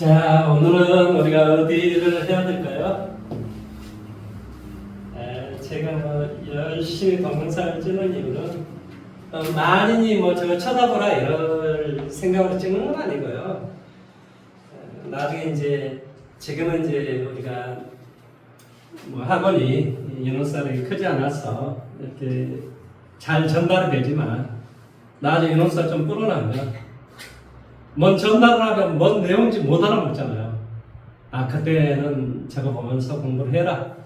자, 오늘은 우리가 어디를 해야 될까요? 제가 열심히 동영상을 찍는 이유는 만인이 저거 쳐다보라 이럴 생각으로 찍는 건 아니고요. 나중에 이제 지금은 이제 우리가 학원이 인원수가 크지 않아서 이렇게 잘 전달이 되지만 나중에 인원수가 좀 불어나면 뭔 전달을 하면 뭔 내용인지 못 알아먹잖아요. 그때는 저거 보면서 공부를 해라,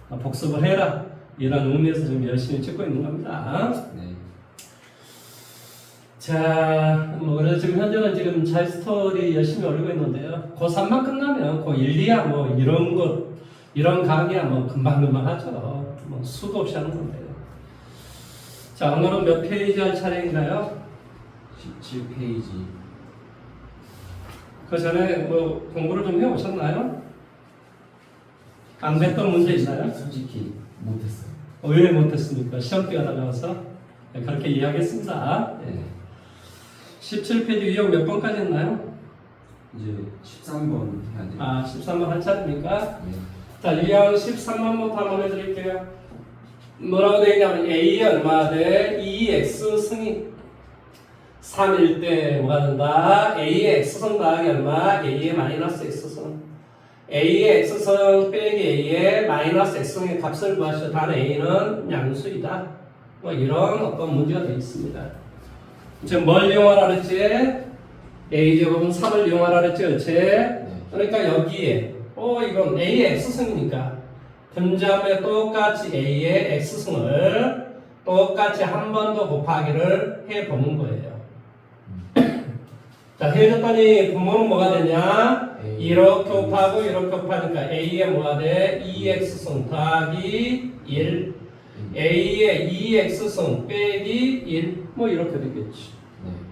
복습을 해라, 이런 의미에서 좀 열심히 찍고 있는 겁니다. 네. 자, 그래서 지금 현재는 지금 자이스토리 열심히 올리고 있는데요. 고3만 끝나면 고1, 2야 이런 것, 이런 강의야 금방금방 하죠. 수도 없이 하는 건데요. 자, 오늘은 몇 페이지 할 차례인가요? 17페이지. 그 전에 공부를 좀 해오셨나요? 안 됐던 문제 있나요? 솔직히 못했어요. 왜 못했습니까? 시험기가 다가와서? 네, 그렇게 이해하겠습니다. 네. 17페이지 유형 몇 번까지 했나요? 이제 13번 해야 돼요. 13번 한 차례입니까? 네. 자, 유형 13번부터 한번 해드릴게요. 뭐라고 되어 있냐면 A 얼마 돼? 2x 승이 3일 때 뭐가 된다? A의 x승 더하기 얼마? A의 마이너스 x승. A의 x승 빼기 A의 마이너스 x승의 값을 구하시오. 단 A는 양수이다. 이런 어떤 문제가 되어 있습니다. 지금 뭘 이용하라 그랬지? A제곱은 3을 이용하라 그랬지? 그렇지? 그러니까 여기에 이건 A의 x승이니까 분자에 똑같이 A의 x승을 똑같이 한 번 더 곱하기를 해보는 거예요. 자, 해줬더니 분모는 뭐가 되냐? 이렇게 곱하고 이렇게 곱하니까 A에 뭐가 돼? 2x승 더하기 1 A에 2x승 빼기 1 이렇게 되겠지.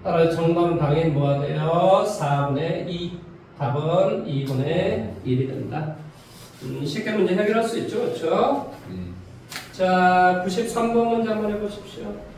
따라서 정답은 당연히 뭐가 돼요? 4분의 2 답은 2분의 1이 된다. 쉽게 문제 해결할 수 있죠, 그렇죠? 자, 93번 문제 한번 해보십시오.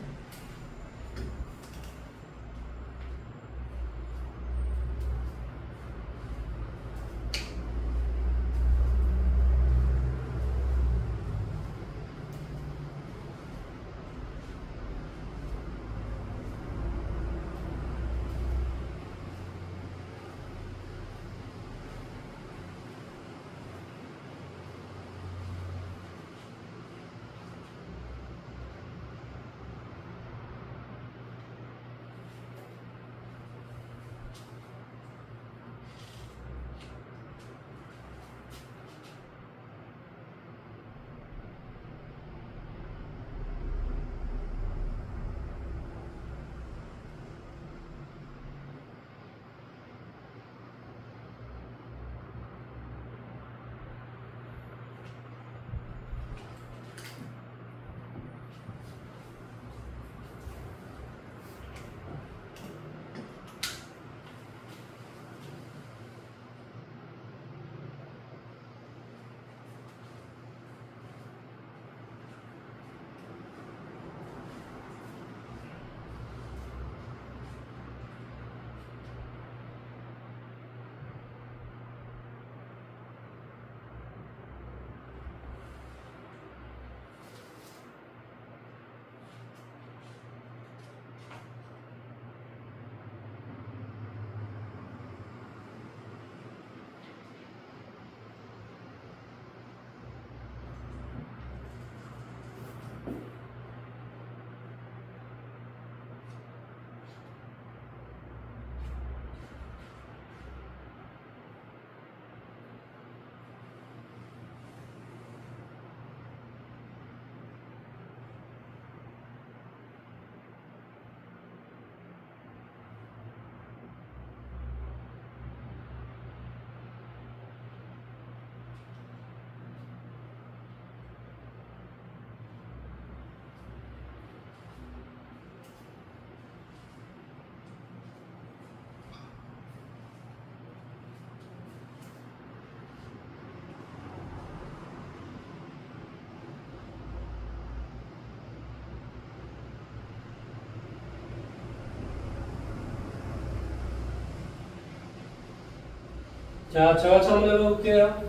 자, 저처럼 해볼게요.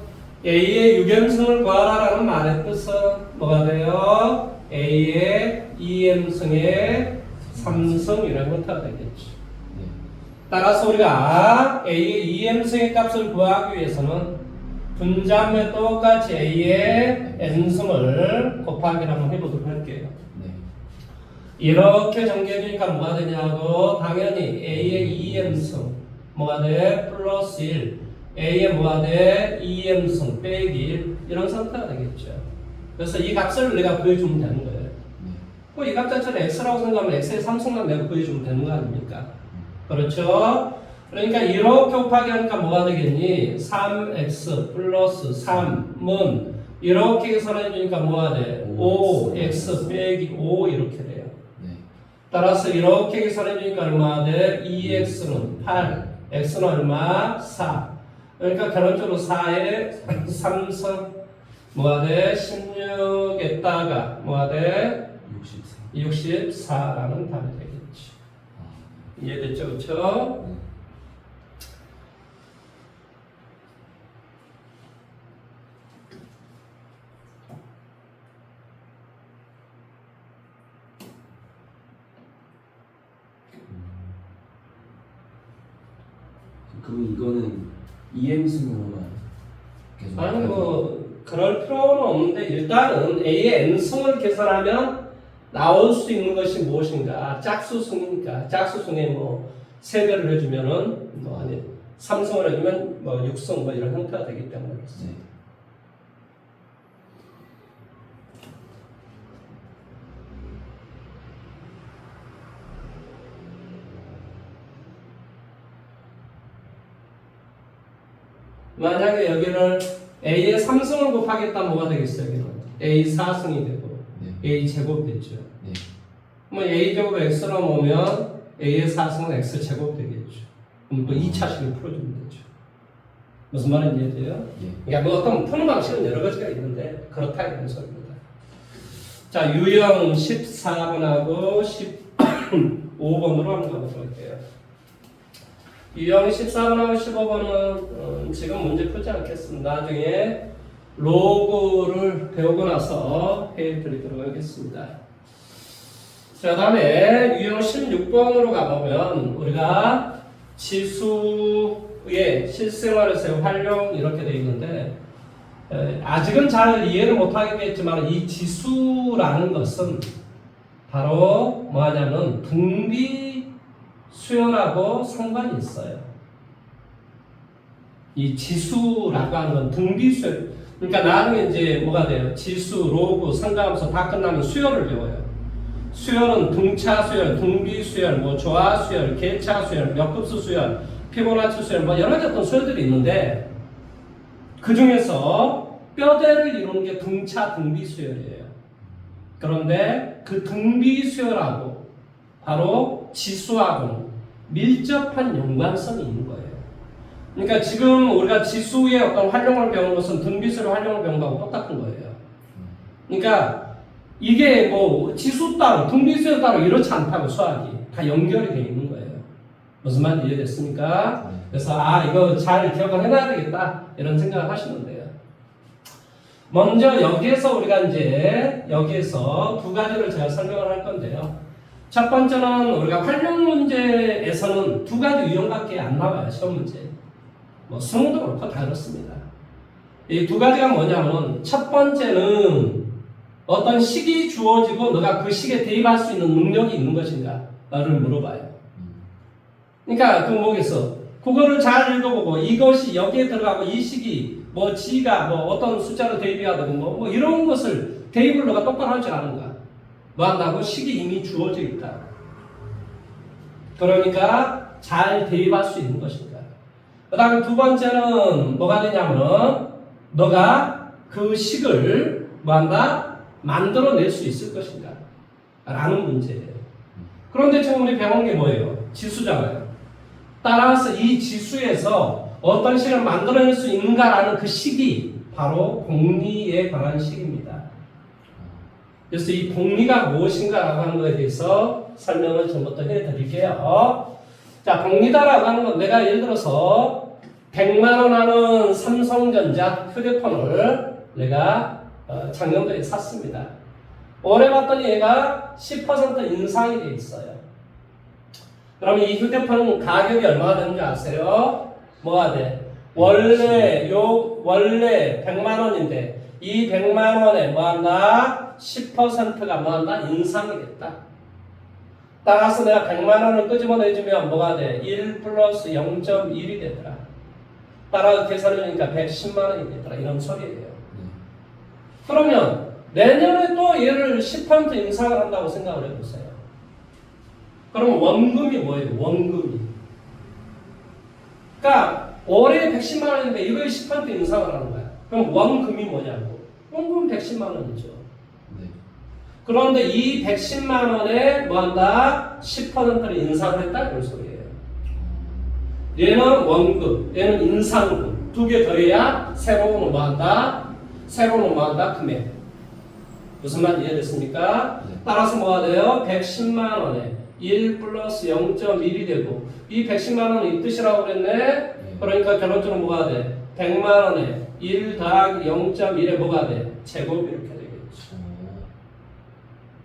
A의 유견승을 구하라라는 말의 뜻은 뭐가 돼요? A의 2m승의 3승 이런 것가 되겠죠. 네. 따라서 우리가 A의 2m승의 값을 구하기 위해서는 분자매 똑같이 A의 n승을 곱하기를 한번 해보도록 할게요. 네. 이렇게 전개해주니까 뭐가 되냐고 당연히 A의 2m승 뭐가 돼? 플러스 1 A의 뭐가 돼? 2m승 빼기 1 이런 상태가 되겠죠. 그래서 이 값을 내가 구해주면 되는 거예요. 이 값 자체를 x라고 생각하면 x의 3승만 내가 구해주면 되는 거 아닙니까? 그렇죠? 그러니까 이렇게 곱하기 하니까 뭐가 되겠니? 3x 플러스 3은 이렇게 계산해 주니까 뭐가 돼? 5x 빼기 5 이렇게 돼요. 네. 따라서 이렇게 계산해 주니까 얼마가 돼? 2x는 8, x는 얼마? 4. 그러니까 결론적으로 4의 3승 뭐가 돼? 16에다가 뭐가 돼? 64라는 답이 되겠지. 이해됐죠? 그렇죠? 네. 그럼 이거는 EM승으로만 계속 아니 뭐 그럴 필요는 없는데 일단은 A의 n승을 계산하면 나올 수 있는 것이 무엇인가? 짝수승이니까 짝수승에 뭐 3배를 해주면은 뭐 아니 3승을 해주면 뭐 6승 뭐 이런 형태가 되기 때문에 그렇습니다. 네. 만약에 여기를 A의 3승을 곱하겠다 뭐가 되겠어요? 여기는 A 4승이 되고 네. A 제곱 됐죠. 네. 뭐 A 제곱 X로 모으면 A의 4승은 X 제곱 되겠죠. 그럼 또 2차식을 풀어주면 되죠. 무슨 말인지 이해돼요? 예. 그러니까 뭐 어떤 푸는 방식은 여러 가지가 있는데 그렇다 이런 소리입니다. 자, 유형 14번하고 15번으로 한번 가보도록 할게요. 유형 14번하고 15번은 지금 문제 풀지 않겠습니다. 나중에 로그를 배우고 나서 해드리도록 하겠습니다. 자, 다음에 유형 16번으로 가보면 우리가 지수의 실생활에서의 활용 이렇게 되어 있는데 아직은 잘 이해를 못하겠지만 이 지수라는 것은 바로 뭐하냐면 등비 수열하고 상관이 있어요. 이 지수라고 하는 건 등비 수열. 그러니까 나중에 이제 뭐가 돼요? 지수, 로그, 상가함수 다 끝나면 수열을 배워요. 수열은 등차 수열, 등비 수열, 뭐 조화 수열, 계차 수열, 몇 급수 수열, 피보나치 수열, 뭐 여러 가지 어떤 수열들이 있는데 그 중에서 뼈대를 이루는 게 등차, 등비 수열이에요. 그런데 그 등비 수열하고 바로 지수하고는 밀접한 연관성이 있는 거예요. 그러니까 지금 우리가 지수의 어떤 활용을 배우는 것은 등비수의 활용을 배우는 거하고 똑같은 거예요. 그러니까 이게 뭐 지수 따로, 등비수에 따로 이렇지 않다고 수학이 다 연결이 되어 있는 거예요. 무슨 말인지 이해됐습니까? 그래서 이거 잘 기억을 해놔야 되겠다 이런 생각을 하시면 돼요. 먼저 여기에서 우리가 이제 여기에서 두 가지를 제가 설명을 할 건데요. 첫 번째는 우리가 활용 문제에서는 두 가지 유형밖에 안 나와요. 시험 문제. 뭐 수능도 그렇고 다 그렇습니다. 이 두 가지가 뭐냐면 첫 번째는 어떤 식이 주어지고 너가 그 식에 대입할 수 있는 능력이 있는 것인가를 물어봐요. 그러니까 그 뭐겠어? 그거를 잘 읽어보고 이것이 여기에 들어가고 이 식이 뭐 G가 뭐 어떤 숫자로 대입이 하든 뭐 이런 것을 대입을 너가 똑바로 할 줄 아는가? 뭐 한다고? 식이 이미 주어져 있다. 그러니까 잘 대입할 수 있는 것인가. 그 다음에 두 번째는 뭐가 되냐면 너가 그 식을 뭐 한다? 만들어낼 수 있을 것인가 라는 문제예요. 그런데 지금 우리 배운 게 뭐예요? 지수잖아요. 따라서 이 지수에서 어떤 식을 만들어낼 수 있는가라는 그 식이 바로 공리에 관한 식입니다. 그래서 이 공리가 무엇인가라고 하는 것에 대해서 설명을 전부터 해드릴게요. 자, 공리다라고 하는 건 내가 예를 들어서 100만 원 하는 삼성전자 휴대폰을 내가 작년도에 샀습니다. 올해 봤더니 얘가 10% 인상이 돼 있어요. 그럼 이 휴대폰 가격이 얼마가 되는지 아세요? 뭐가 돼? 원래 100만 원인데 이 100만 원에 뭐한다? 10%가 뭐한다? 인상이 됐다. 따라서 내가 100만 원을 끄집어내주면 뭐가 돼? 1 플러스 0.1이 되더라. 따라서 계산해주니까 110만 원이 되더라. 이런 소리예요. 그러면 내년에 또 얘를 10% 인상을 한다고 생각을 해보세요. 그럼 원금이 뭐예요? 원금이. 그러니까 올해 110만 원인데 이거에 10% 인상을 하는 거야. 그럼 원금이 뭐냐고. 원금 110만 원이죠. 네. 그런데 이 110만 원에 뭐한다? 10%를 인상을 했다? 이런 소리예요. 얘는 원금, 얘는 인상금. 두 개 더해야 새로운 뭐한다? 새로운 뭐한다? 금액. 무슨 말 이해됐습니까? 네. 따라서 뭐가 돼요? 110만 원에 1 플러스 0.1이 되고 이 110만 원이 이 뜻이라고 그랬네? 그러니까 결론적으로 뭐가 돼? 100만 원에 1 더하기 0.1에 뭐가 돼? 제곱 이렇게 되겠죠.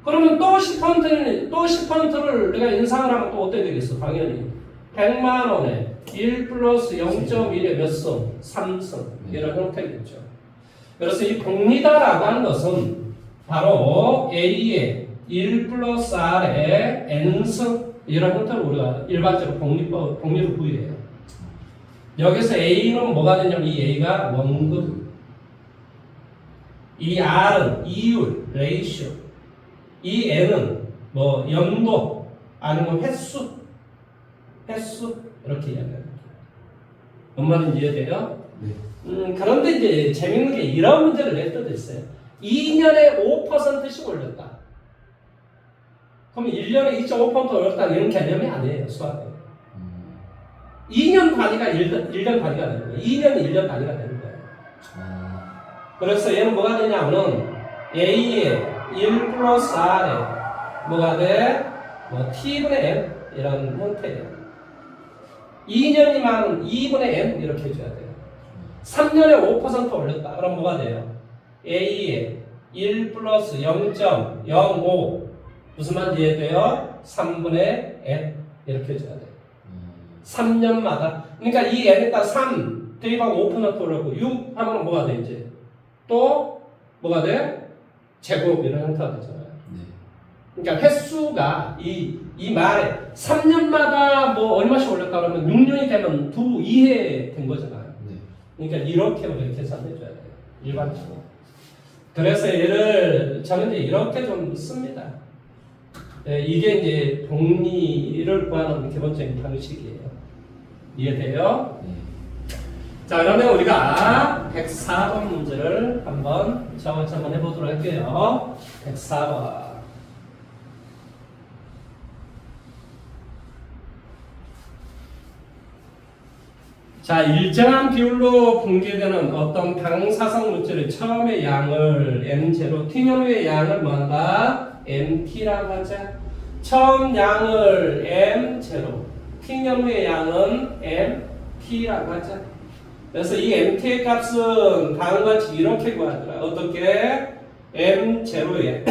그러면 또 10%를 내가 인상을 하면 또 어떻게 되겠어? 당연히 100만 원에 1 플러스 0.1에 몇 승? 3승 이런 형태겠죠. 그래서 이 복리다라고 하는 것은 바로 A의 1 플러스 R의 N승 이런 형태로 우리가 일반적으로 복리를 구해요. 여기서 A는 뭐가 되냐면 이 A가 원금, 이 R은 이율, 레이쇼, 이 N은 뭐 연도 아니면 횟수 이렇게 이야기합니다. 뭔 말인지 이해돼요? 네. 그런데 이제 재밌는 게 이런 문제를 낼 때도 있어요. 2년에 5%씩 올렸다. 그럼 1년에 2.5% 올렸다 이런 개념이 아니에요. 수학에. 2년 단위가 1년 단위가 되는 거예요. 2년이 1년 단위가 되는 거예요. 그래서 얘는 뭐가 되냐면은 A의 1 플러스 R에 뭐가 돼? 뭐 T분의 N 이런 형태예요. 2년이면 2분의 N 이렇게 해줘야 돼요. 3년에 5% 올렸다. 그럼 뭐가 돼요? A의 1 플러스 0.05 무슨 말인지 이해돼요? 3분의 N 이렇게 해줘야 돼요. 3년마다. 그러니까 이 N에다 3 대입하고 5% 올렸고 6 하면 뭐가 돼 이제? 또 뭐가 돼? 제곱 이런 형태가 되잖아요. 그러니까 횟수가 이 말에 3년마다 뭐 얼마씩 올렸다 그러면 6년이 되면 2회 된 거잖아요. 그러니까 이렇게 우리가 계산해줘야 돼요. 일반적으로. 그래서 얘를 저는 이제 이렇게 좀 씁니다. 네, 이게 이제 복리를 구하는 기본적인 방식이에요. 이해돼요? 자, 그러면 우리가 104번 문제를 한번 차근차근 해보도록 할게요. 104번. 자, 일정한 비율로 분계되는 어떤 방사성 물질의 처음의 양을 M0, T년 후의 양을 뭐한다? MT라고 하자. 처음 양을 M0, T년 후의 양은 MT라고 하자. 그래서 이 MT의 값은 다음과 같이 이렇게 구하더라. 어떻게? M0에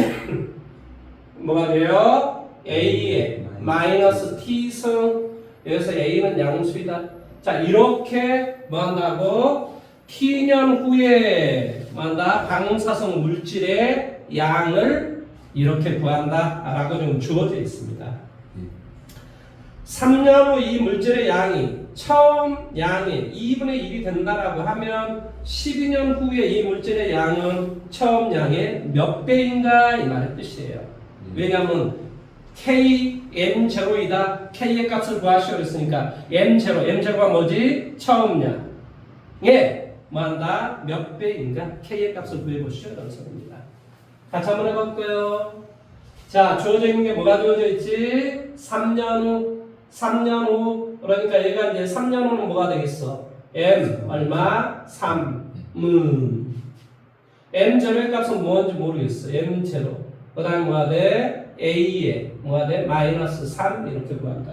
뭐가 돼요? A에 마이너스 T승. 여기서 A는 양수이다. 자, 이렇게 뭐 한다고? T년 후에 뭐 한다? 방사성 물질의 양을 이렇게 구한다 라고 좀 주어져 있습니다. 3년 후 이 물질의 양이 처음 양의 2분의 1이 된다라고 하면 12년 후에 이 물질의 양은 처음 양의 몇 배인가 이 말의 뜻이에요. 왜냐하면 K, M0이다. K의 값을 구하시오 했으니까 M0가 뭐지? 처음 양에 뭐한다? 몇 배인가? K의 값을 구해보시오. 이런 소리입니다. 같이 한번 해볼까요? 자, 주어져 있는 게 뭐가 주어져 있지? 3년 후. 그러니까 얘가 이제 3년 후는 뭐가 되겠어? M 얼마? 3. M0의 값은 뭔지 모르겠어. M0. 그 다음에 뭐가 돼? A에 뭐가 돼? 마이너스 3 이렇게 구한다.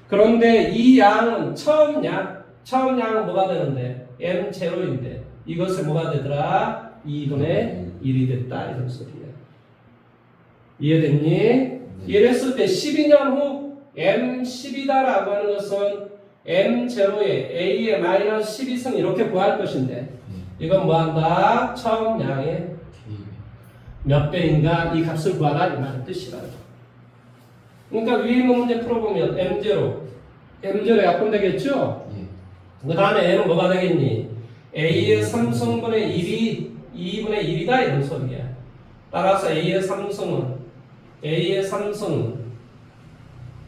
그런데 이 양은 처음 양 처음 양은 뭐가 되는데? M0인데 이것을 뭐가 되더라? 2분의 1이 됐다 이런 소리야. 이해됐니? 이랬을 때 12년 후 M10이다라고 하는 것은 M0에 A의 마이너스 12승 이렇게 구할 것인데 이건 뭐한다? 처음 양의 몇 배인가 이 값을 구하라 이 말의 뜻이라고. 그러니까 위에 있는 문제 풀어보면 M0의 약분 되겠죠? 그 다음에 N은 뭐가 되겠니? A의 3승분의 1이 2분의 1이다 이런 소리야. 따라서 A의 3승은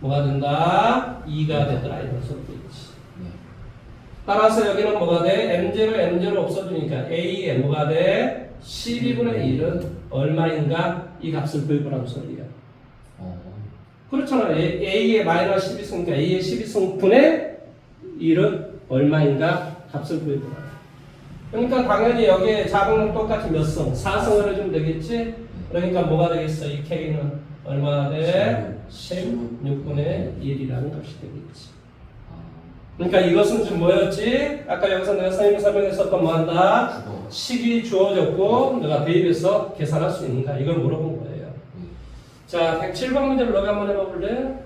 뭐가 된다? 2가 되더라 이런 소리겠지. 따라서 여기는 뭐가 돼? M0 없어지니까 A의 뭐가 돼? 12분의 1은 얼마인가? 이 값을 구해보라는 소리야. 그렇잖아. A의 마이너스 12승이니까 A의 12승분의 1은 얼마인가? 값을 구해보라. 그러니까 당연히 여기에 작은 똑같이 몇 승? 4승을 해주면 되겠지? 그러니까 뭐가 되겠어? 이 K는 얼마나 돼? 16분의 1이라는 것이 되겠지. 그러니까 이것은 지금 뭐였지? 아까 여기서 내가 선생님 설명했었던 뭐 한다? 식이 주어졌고 내가 대입해서 계산할 수 있는가? 이걸 물어본 거예요. 자, 107번 문제를 너가 한번 해봐 볼래?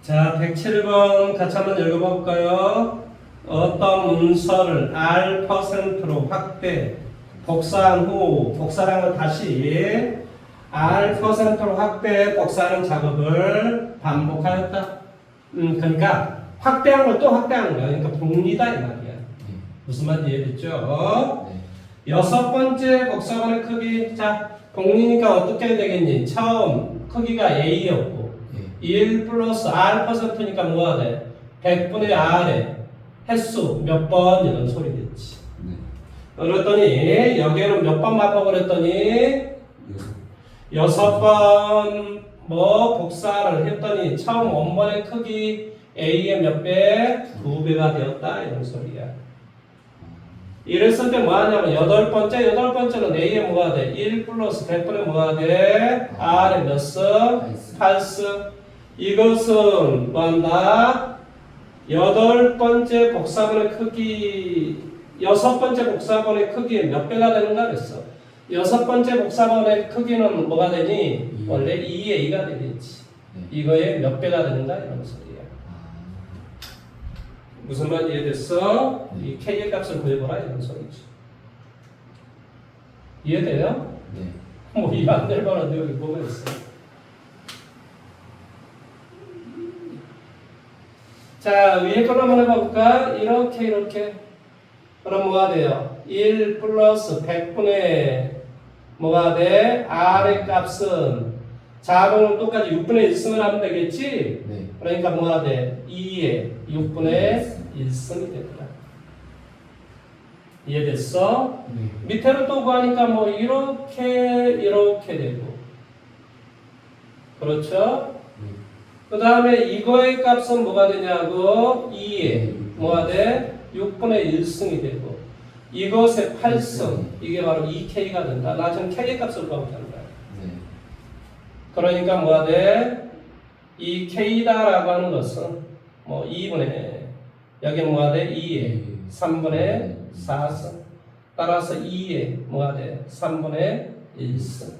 자, 107번 같이 한번 읽어볼까요? 어떤 문서를 R%로 확대, 복사한 후, 복사한 걸 다시 R%로 확대, 복사하는 작업을 반복하였다. 그러니까 확대한 걸 또 확대하는 거야. 그러니까 복리다 이 말이야. 무슨 말인지 이해됐죠? 네. 여섯 번째 복사본의 크기. 자, 복리니까 어떻게 되겠니? 처음 크기가 A였고 네. 1 플러스 R%니까 뭐가 돼? 100분의 R에 횟수 몇 번 이런 소리겠지. 네. 그랬더니 여기에는 몇 번 맞춰버렸더니 여섯. 6번 뭐 복사를 했더니 처음 원본의 크기 A의 몇 배? 2배가 되었다 이런 소리야. 이랬을 때 뭐 하냐면 여덟 번째는 A에 뭐가 돼? 1 플러스 100분의 뭐가 돼? R에 몇 수? 8수. 이것은 뭐한다? 여덟 번째 복사본의 크기, 여섯 번째 복사본의 크기 몇 배가 되는가 그랬어. 여섯 번째 복사본의 크기는 뭐가 되니? 원래 2A가 되겠지. 네. 이거의 몇 배가 되는가 이런 소리야. 무슨 말인지 이해됐어? 이 K의 값을 구해보라 이런 소리지. 이해돼요? 네. 뭐 이해 안 될 만한데 여기 뭐가 있어? 자, 위에 걸로 한번 해볼까? 이렇게. 그럼 뭐가 돼요? 1 플러스 100분의 뭐가 돼? R의 값은 자동으로 똑같이 6분의 1승을 하면 되겠지? 네. 그러니까 뭐가 돼? 2에 6분의 1승이 되더라. 이해됐어? 네. 밑에로 또 구하니까 뭐 이렇게 되고 그렇죠? 네. 그 다음에 이거의 값은 뭐가 되냐고 2에 뭐가 돼? 6분의 1승이 되고 이것의 8승 이게 바로 2K가 된다. 나 지금 K의 값을 구하면 된다. 네. 그러니까 뭐가 돼? 이 K다라고 하는 것은 뭐 2분의 여기 뭐가 돼? 2에 3분의 4승 따라서 2에 뭐가 돼? 3분의 1승.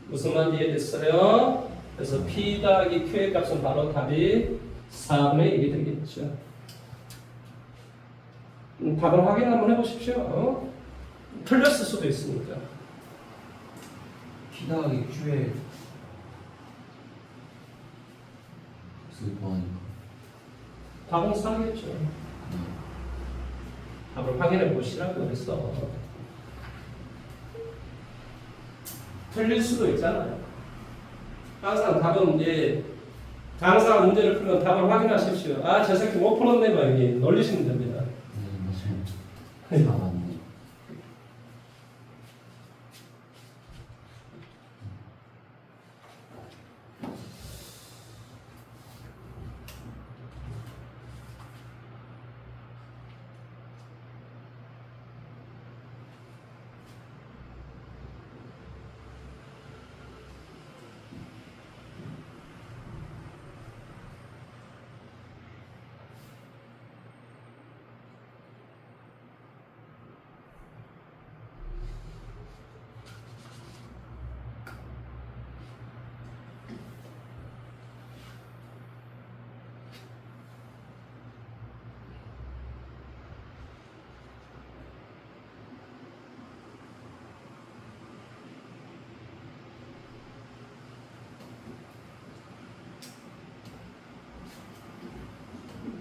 무슨 말인지 이해됐어요? 그래서 P 더하기 Q의 값은 바로 답이 4분의 1이 되겠죠. 답을 확인 한번 해보십시오. 틀렸을 수도 있으니까. P 더하기 Q의 값을 구하니까. 답은 4겠죠. 답을 확인해 보시라고 그랬어. 틀릴 수도 있잖아요. 항상 답은 이제 항상 문제를 풀면 답을 확인하십시오. 아, 저 새끼 못 풀었네 막 이렇게 놀리시면 됩니다. 맞아요. 아, 맞네.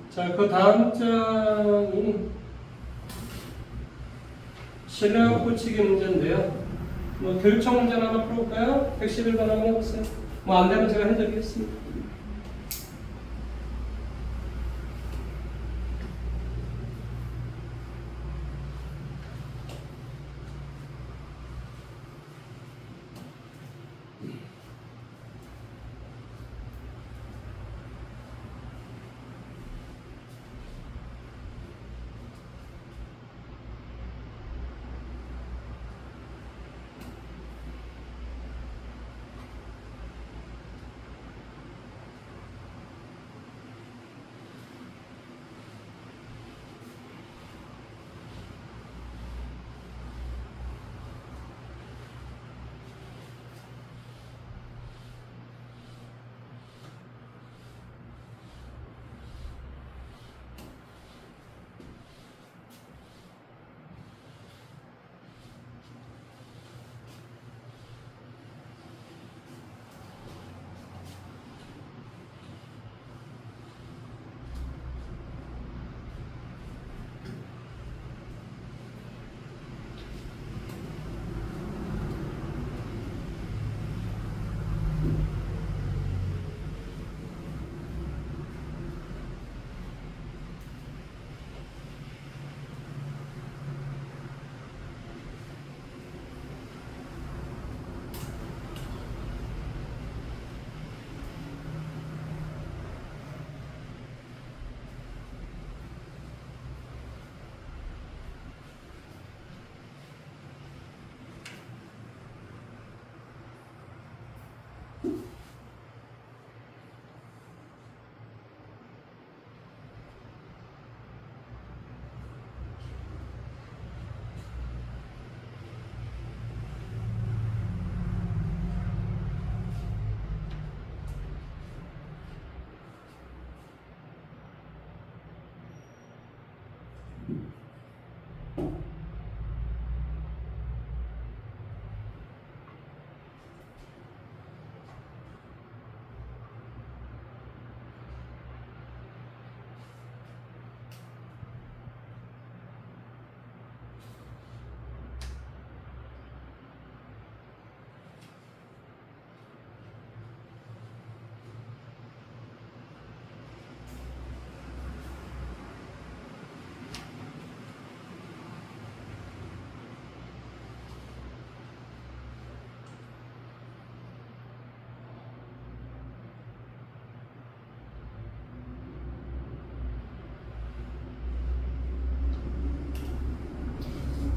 자, 그 다음 장이 신뢰와 고치기 문제인데요. 뭐 교육청 문제 하나 풀어볼까요? 111번 한번 해보세요. 뭐 안 되면 제가 해드리겠습니다.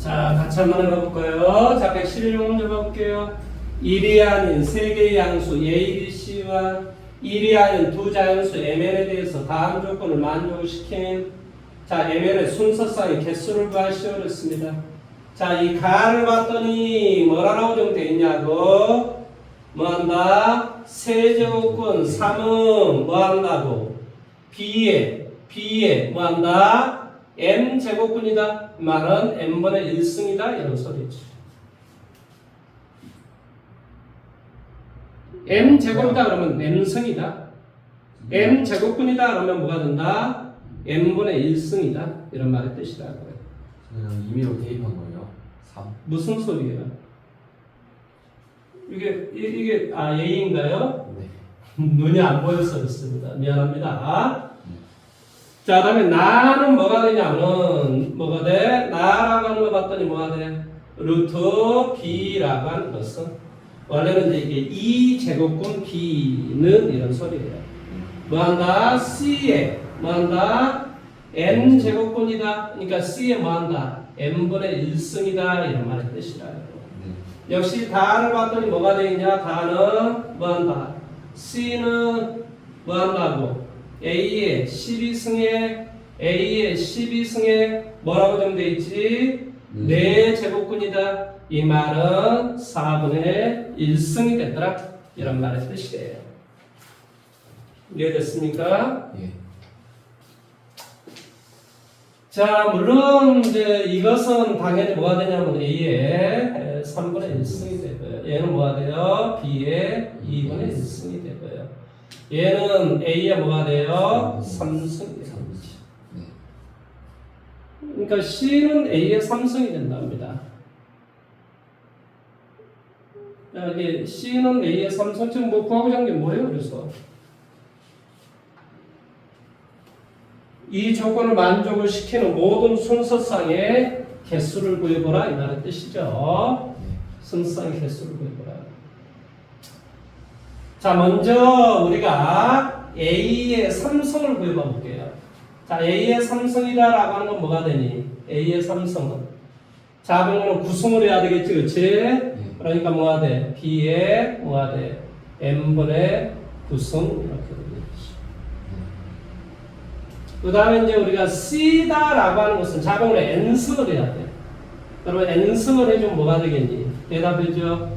자, 같이 한번 해볼까요? 자, 111번 해볼게요. 1이 아닌 세 개의 양수 A, B, C와 1이 아닌 두 자연수 MN에 대해서 다음 조건을 만족시킨 자, MN의 순서상의 개수를 구하시오 그랬습니다. 자, 이 가를 봤더니 뭐라고 정되어 있냐고? 뭐한다? 세제곱근 3은 뭐한다고? B에 뭐한다? M제곱근이다. 말은 M분의 1승이다. 이런 소리지. M제곱이다 그러면 M승이다. M제곱근이다 그러면 뭐가 된다? M분의 1승이다. 이런 말의 뜻이라고요. 그냥 임의로 대입한 거예요. 3. 무슨 소리예요? 이게 A인가요? 네. 눈이 안 보여서 그렇습니다. 미안합니다. 자, 그다음에 나는 뭐가 되냐면 뭐가 돼? 나라고 하는 거 봤더니 뭐가 돼? 루트 B라고 하는 것은 원래는 이제 이게 2제곱근 B는 이런 소리예요. 뭐한다? C에 뭐한다? N제곱근이다. 그러니까 C에 뭐한다? N분의 1승이다. 이런 말의 뜻이라요. 네. 역시 다를 봤더니 뭐가 되겠냐? 다는 뭐한다? C는 뭐한다고? A의 12승에 뭐라고 정되어 있지? 4제곱근이다. 이 말은 4분의 1승이 됐더라. 이런 말의 뜻이에요. 이해됐습니까? 예. 자, 물론 이제 이것은 당연히 뭐가 되냐면 A의 3분의 1승이 되고요. 얘는 뭐가 돼요? B의 2분의 1승이 되고요. 얘는 A의 뭐가 돼요? 3승이 됩니다. 네. 그러니까 C는 A의 3승이 된답니다. 이게 C는 A의 3승 지금 뭐 구하고자 하는 게 뭐예요? 그래서 이 조건을 만족을 시키는 모든 순서상의 개수를 구해보라 이 말의 뜻이죠. 순서상의 개수를 구해보라. 자, 먼저 우리가 A의 3승을 구해봐 볼게요. 자, A의 3승이다라고 하는 건 뭐가 되니? A의 3승은 자동으로 9승을 해야 되겠지, 그렇지? 그러니까 뭐가 돼? B의 뭐가 돼? M분의 9승 이렇게 되겠지. 그 다음에 이제 우리가 C다라고 하는 것은 자동으로 N승을 해야 돼. 그러면 N승을 해주면 뭐가 되겠니? 대답해줘.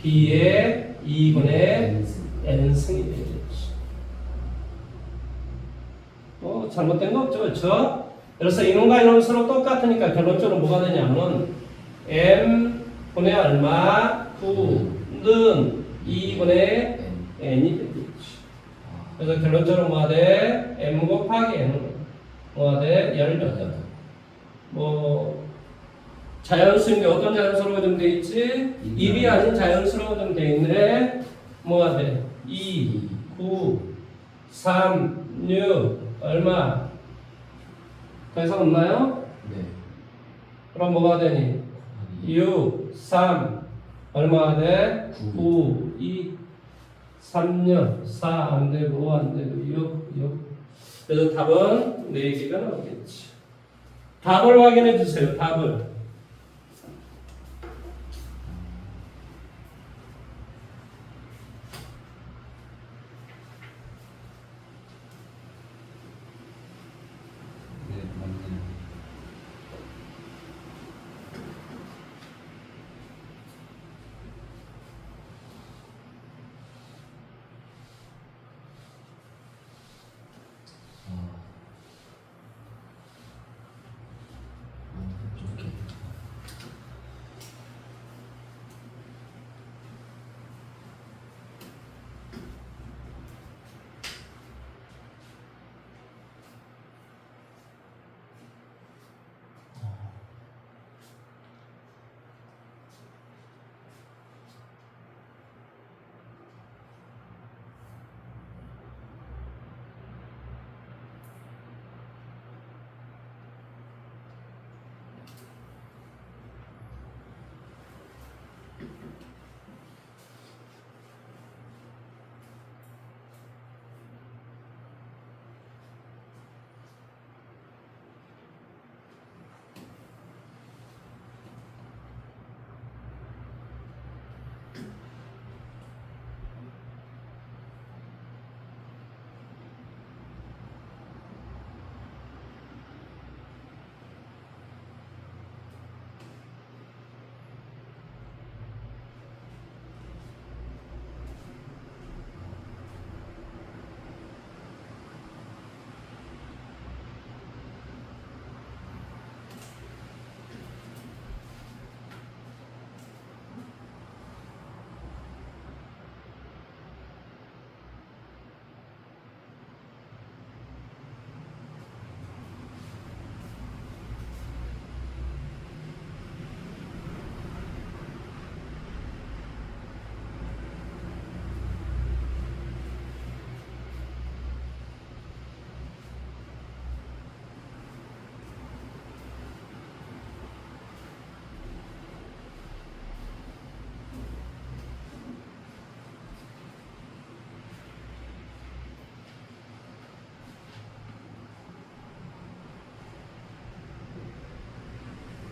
B의 2분의 N승이 되겠지. 잘못된 거 없죠, 그렇죠? 그래서 이놈과 이놈 서로 똑같으니까 결론적으로 뭐가 되냐면 M분의 얼마? 9는 2분의 N이 되겠지. 그래서 결론적으로 뭐가 돼? M 곱하기 N은 뭐가 돼? 18. 뭐 자연수인데 어떤 자연수로 좀 돼 있지? 1이 아닌 자연수로 좀 돼 있네. 뭐가 돼? 2, 9, 3, 6 얼마? 더 이상 없나요? 네. 그럼 뭐가 되니? 6, 3 얼마가 돼? 9, 2 3년 4 안되고 5 안되고 6 그래서 답은 4개가 나오겠지. 답을 확인해 주세요. 답을 네, 맞네요. 이렇게.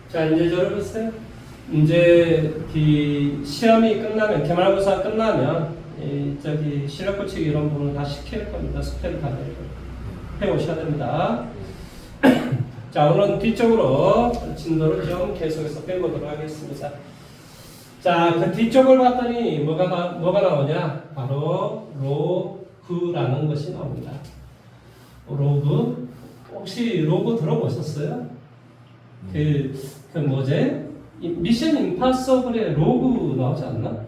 자, 이제 여러분들 이제 이 시험이 끝나면 기말고사 끝나면 저기 실력 고치기 이런 부분 다 시킬 겁니다. 숙제를 다 해 오셔야 됩니다. 자, 오늘은 뒤쪽으로 진도를 좀 계속해서 빼보도록 하겠습니다. 자, 그 뒤쪽을 봤더니 뭐가 나오냐? 바로 로그라는 것이 나옵니다. 로그. 혹시 로그 들어보셨어요? 그 뭐지? 미션 임파서블에 로그 나오지 않나?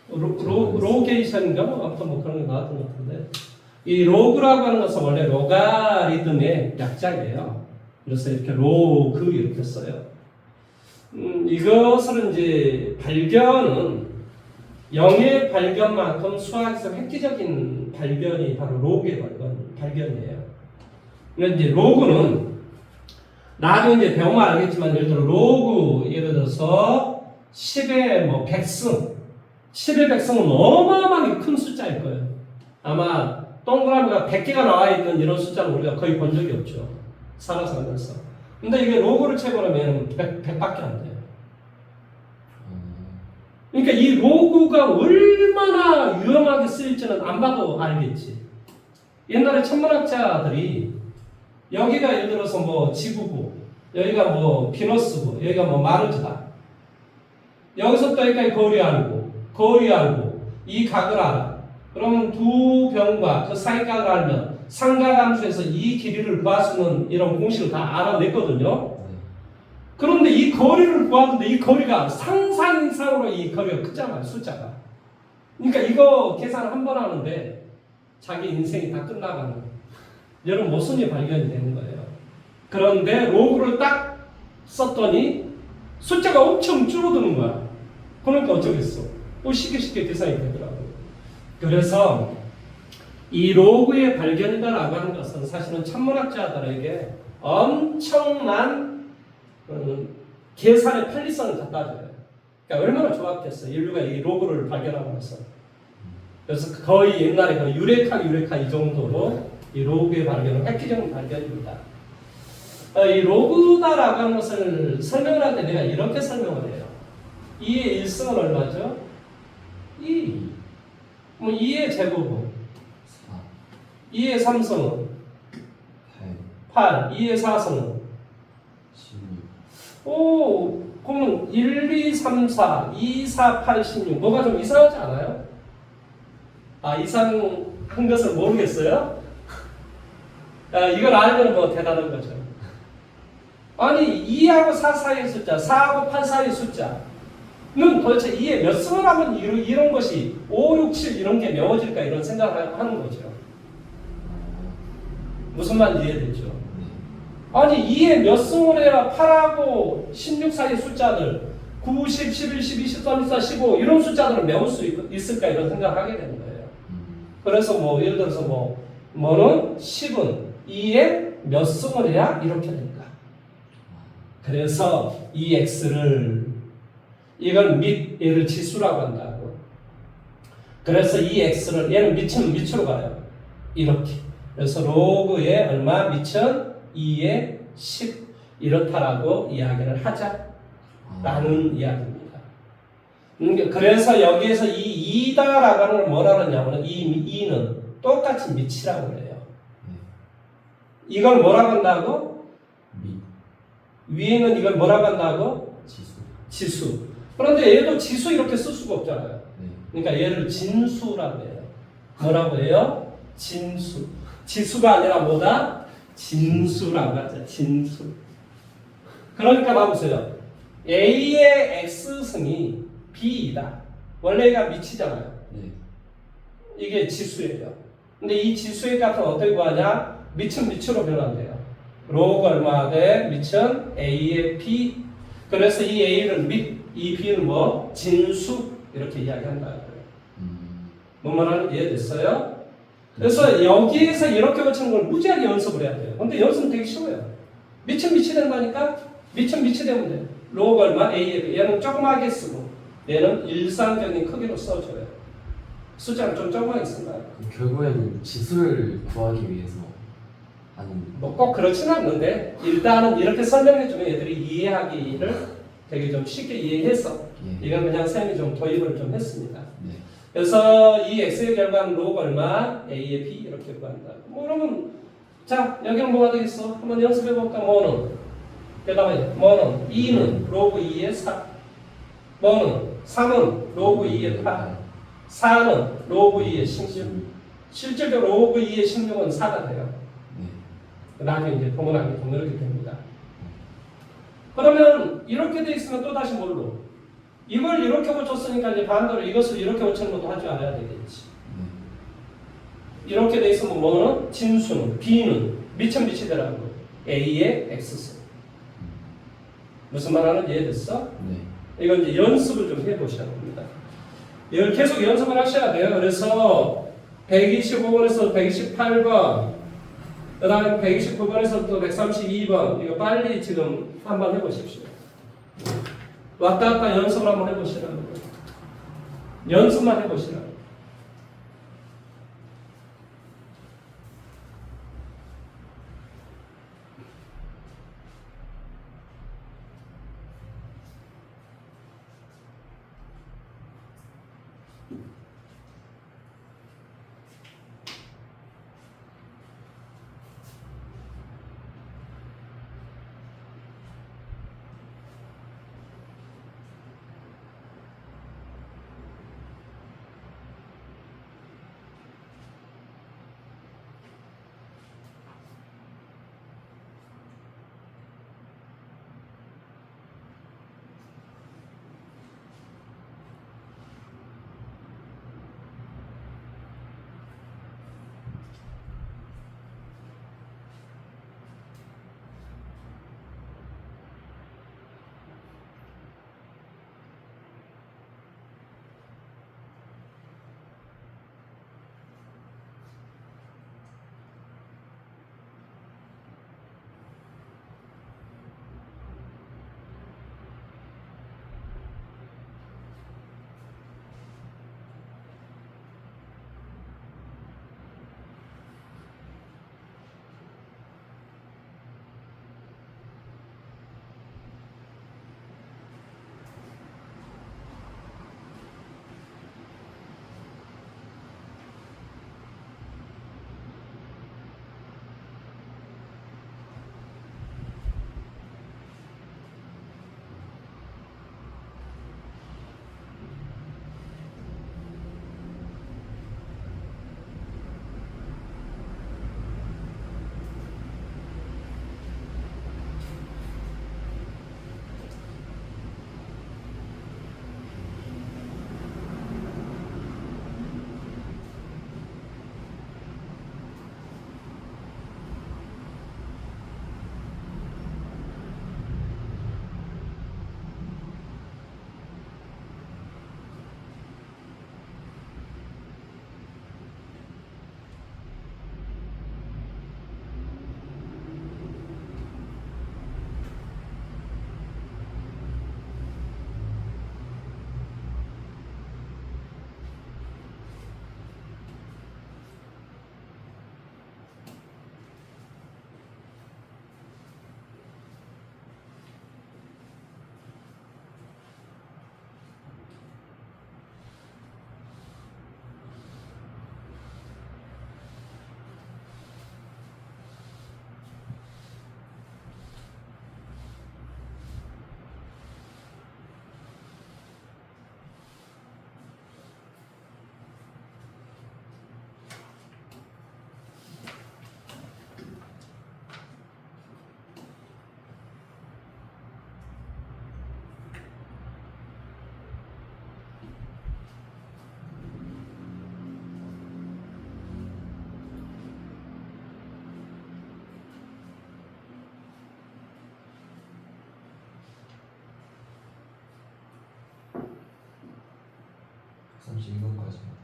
로게이션인가? 아무튼 뭐 그런 게 나왔던 것 같은데. 이 로그라고 하는 것은 원래 로가리즘의 약자예요. 그래서 이렇게 로그 이렇게 써요. 이것을 이제 발견은 영의 발견만큼 수학에서 획기적인 발견이 바로 로그의 발견이에요. 그러니까 이제 로그는 나중에 이제 배우면 알겠지만 예를 들어 로그 예를 들어서 10의 뭐 100승 10의 100승은 어마어마하게 큰 숫자일 거예요. 아마 동그라미가 100개가 나와 있는 이런 숫자는 우리가 거의 본 적이 없죠. 살아서 하면서. 근데 이게 로그를 채보려면 100밖에 안 돼요. 그러니까 이 로그가 얼마나 유용하게 쓰일지는 안 봐도 알겠지. 옛날에 천문학자들이 여기가 예를 들어서 뭐 지구고, 여기가 뭐 비너스고, 여기가 뭐 마르스다. 여기서 또 여기까지 거리 알고, 이 각을 알아. 그러면 두 병과 그 사이각을 알면 삼각함수에서 이 길이를 구할 수 있는 이런 공식을 다 알아냈거든요. 그런데 이 거리를 구하는데 이 거리가 상상 이상으로 이 거리가 크잖아요, 숫자가. 그러니까 이거 계산 한 번 하는데 자기 인생이 다 끝나가는 이런 모순이 발견이 되는 거예요. 그런데 로그를 딱 썼더니 숫자가 엄청 줄어드는 거야. 그러니까 어쩌겠어. 쉽게 계산이 되더라고요. 그래서 이 로그의 발견이다라고 하는 것은 사실은 천문학자들에게 엄청난 계산의 편리성을 갖다 줘요. 그러니까 얼마나 좋았겠어요. 인류가 이 로그를 발견하면서. 그래서 거의 옛날에 그 유레카 이 정도로 이 로그의 발견은 획기적인 발견입니다. 이 로그다라고 하는 것을 설명을 할 때 내가 이렇게 설명을 해요. 2의 1승은 얼마죠? 2. 뭐 2의 제곱은 4. 2의 3승은 8. 2의 4승은 16. 오, 그러면 1, 2, 3, 4, 2, 4, 8, 16. 뭐가 좀 이상하지 않아요? 이상한 것을 모르겠어요? 이걸 알면 뭐 대단한 거죠. 아니, 2하고 4 사이의 숫자, 4하고 8 사이의 숫자는 도대체 2에 몇 승을 하면 이런 것이 5, 6, 7 이런 게 메워질까 이런 생각을 하는 거죠. 무슨 말인지 이해되죠? 아니, 2에 몇 승을 해야 8하고 16 사이의 숫자들 9, 10, 11, 12, 13, 14, 15 이런 숫자들을 메울 수 있을까 이런 생각을 하게 되는 거예요. 그래서 뭐 예를 들어서 뭐는 10은 2에 몇 승을 해야 이렇게 될까? 그래서 이 x를 이건 얘를 지수라고 한다고. 그래서 이 x를 얘는 밑으로 가요. 이렇게. 그래서 로그에 얼마? 밑은 2에 10 이렇다라고 이야기를 하자라는 이야기입니다. 그래서 여기에서 이 2다라고 하는 걸 뭐라 그러냐면 이 2는 똑같이 밑이라고 그래요. 이걸 뭐라고 한다고? 위에는 이걸 뭐라고 한다고? 지수. 그런데 얘도 지수 이렇게 쓸 수가 없잖아요. 그러니까 얘를 진수라고 해요. 뭐라고 해요? 진수. 지수가 아니라 뭐다? 진수라고 하죠. 진수. 그러니까 봐보세요. A의 X승이 B이다. 원래 얘가 밑이잖아요. 이게 지수예요. 근데 이 지수의 값은 어떻게 구하냐? 밑은 밑으로 변환돼요. 로그 얼마 돼? 밑은 A의 B. 그래서 이 A는 밑, 이 B는 뭐? 진수. 이렇게 이야기한다. 뭔 말하는지 이해됐어요? 그래서 여기에서 이렇게 고치는 걸 무지하게 연습을 해야 돼요. 근데 연습은 되게 쉬워요. 밑은 밑이 된다니까? 밑은 밑이 되면 돼요. 로그 얼마? A의 B. 얘는 조그맣게 쓰고 얘는 일상적인 크기로 써줘요. 숫자를 좀 조그맣게 쓴다. 결국에는 지수를 구하기 위해서 하는. 뭐 꼭 그렇지는 않는데 일단은 이렇게 설명해 주면 애들이 이해하기를 되게 좀 쉽게 이해해서 예. 이건 그냥 쌤이 좀 도입을 좀 했습니다. 네. 그래서 이 x의 결과는 로그 얼마, a의 b 이렇게 구한다. 뭐 그러면 자 여기는 뭐가 되겠어? 한번 연습해 볼까? 뭐는 그다음에 뭐는 2는 로그 2의 4, 뭐는 3은 로그 2의 8, 4는 로그 2의 16. 실질적으로 로그 2의 16은 4가 돼요. 네. 나중에 이제 동그라미 이렇게 됩니다. 그러면 이렇게 돼 있으면 또 다시 뭘로? 이걸 이렇게 고쳤으니까 이제 반대로 이것을 이렇게 고치는 것도 할 줄 알아야 되겠지. 이렇게 돼 있으면 뭐는? 진수는 b는 미천 빛이 들어간 거. a의 x승. 무슨 말 하는지 이해됐어? 네. 이건 이제 연습을 좀 해보셔야 합니다. 이걸 계속 연습을 하셔야 돼요. 그래서 125번에서 128번, 그 다음에 129번에서 또 132번, 이거 빨리 지금 한번 해보십시오. 왔다 갔다 연습을 한번 해보시라는 거예요. 연습만 해보시라는 거예요.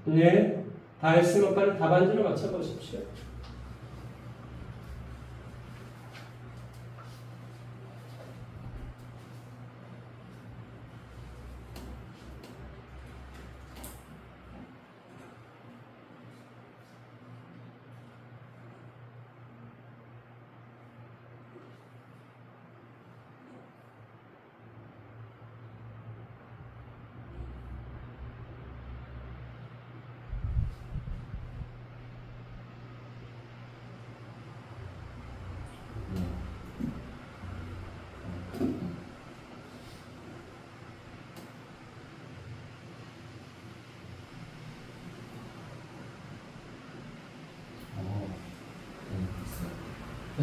네, 다 했으면 빨리 답안지를 맞춰보십시오.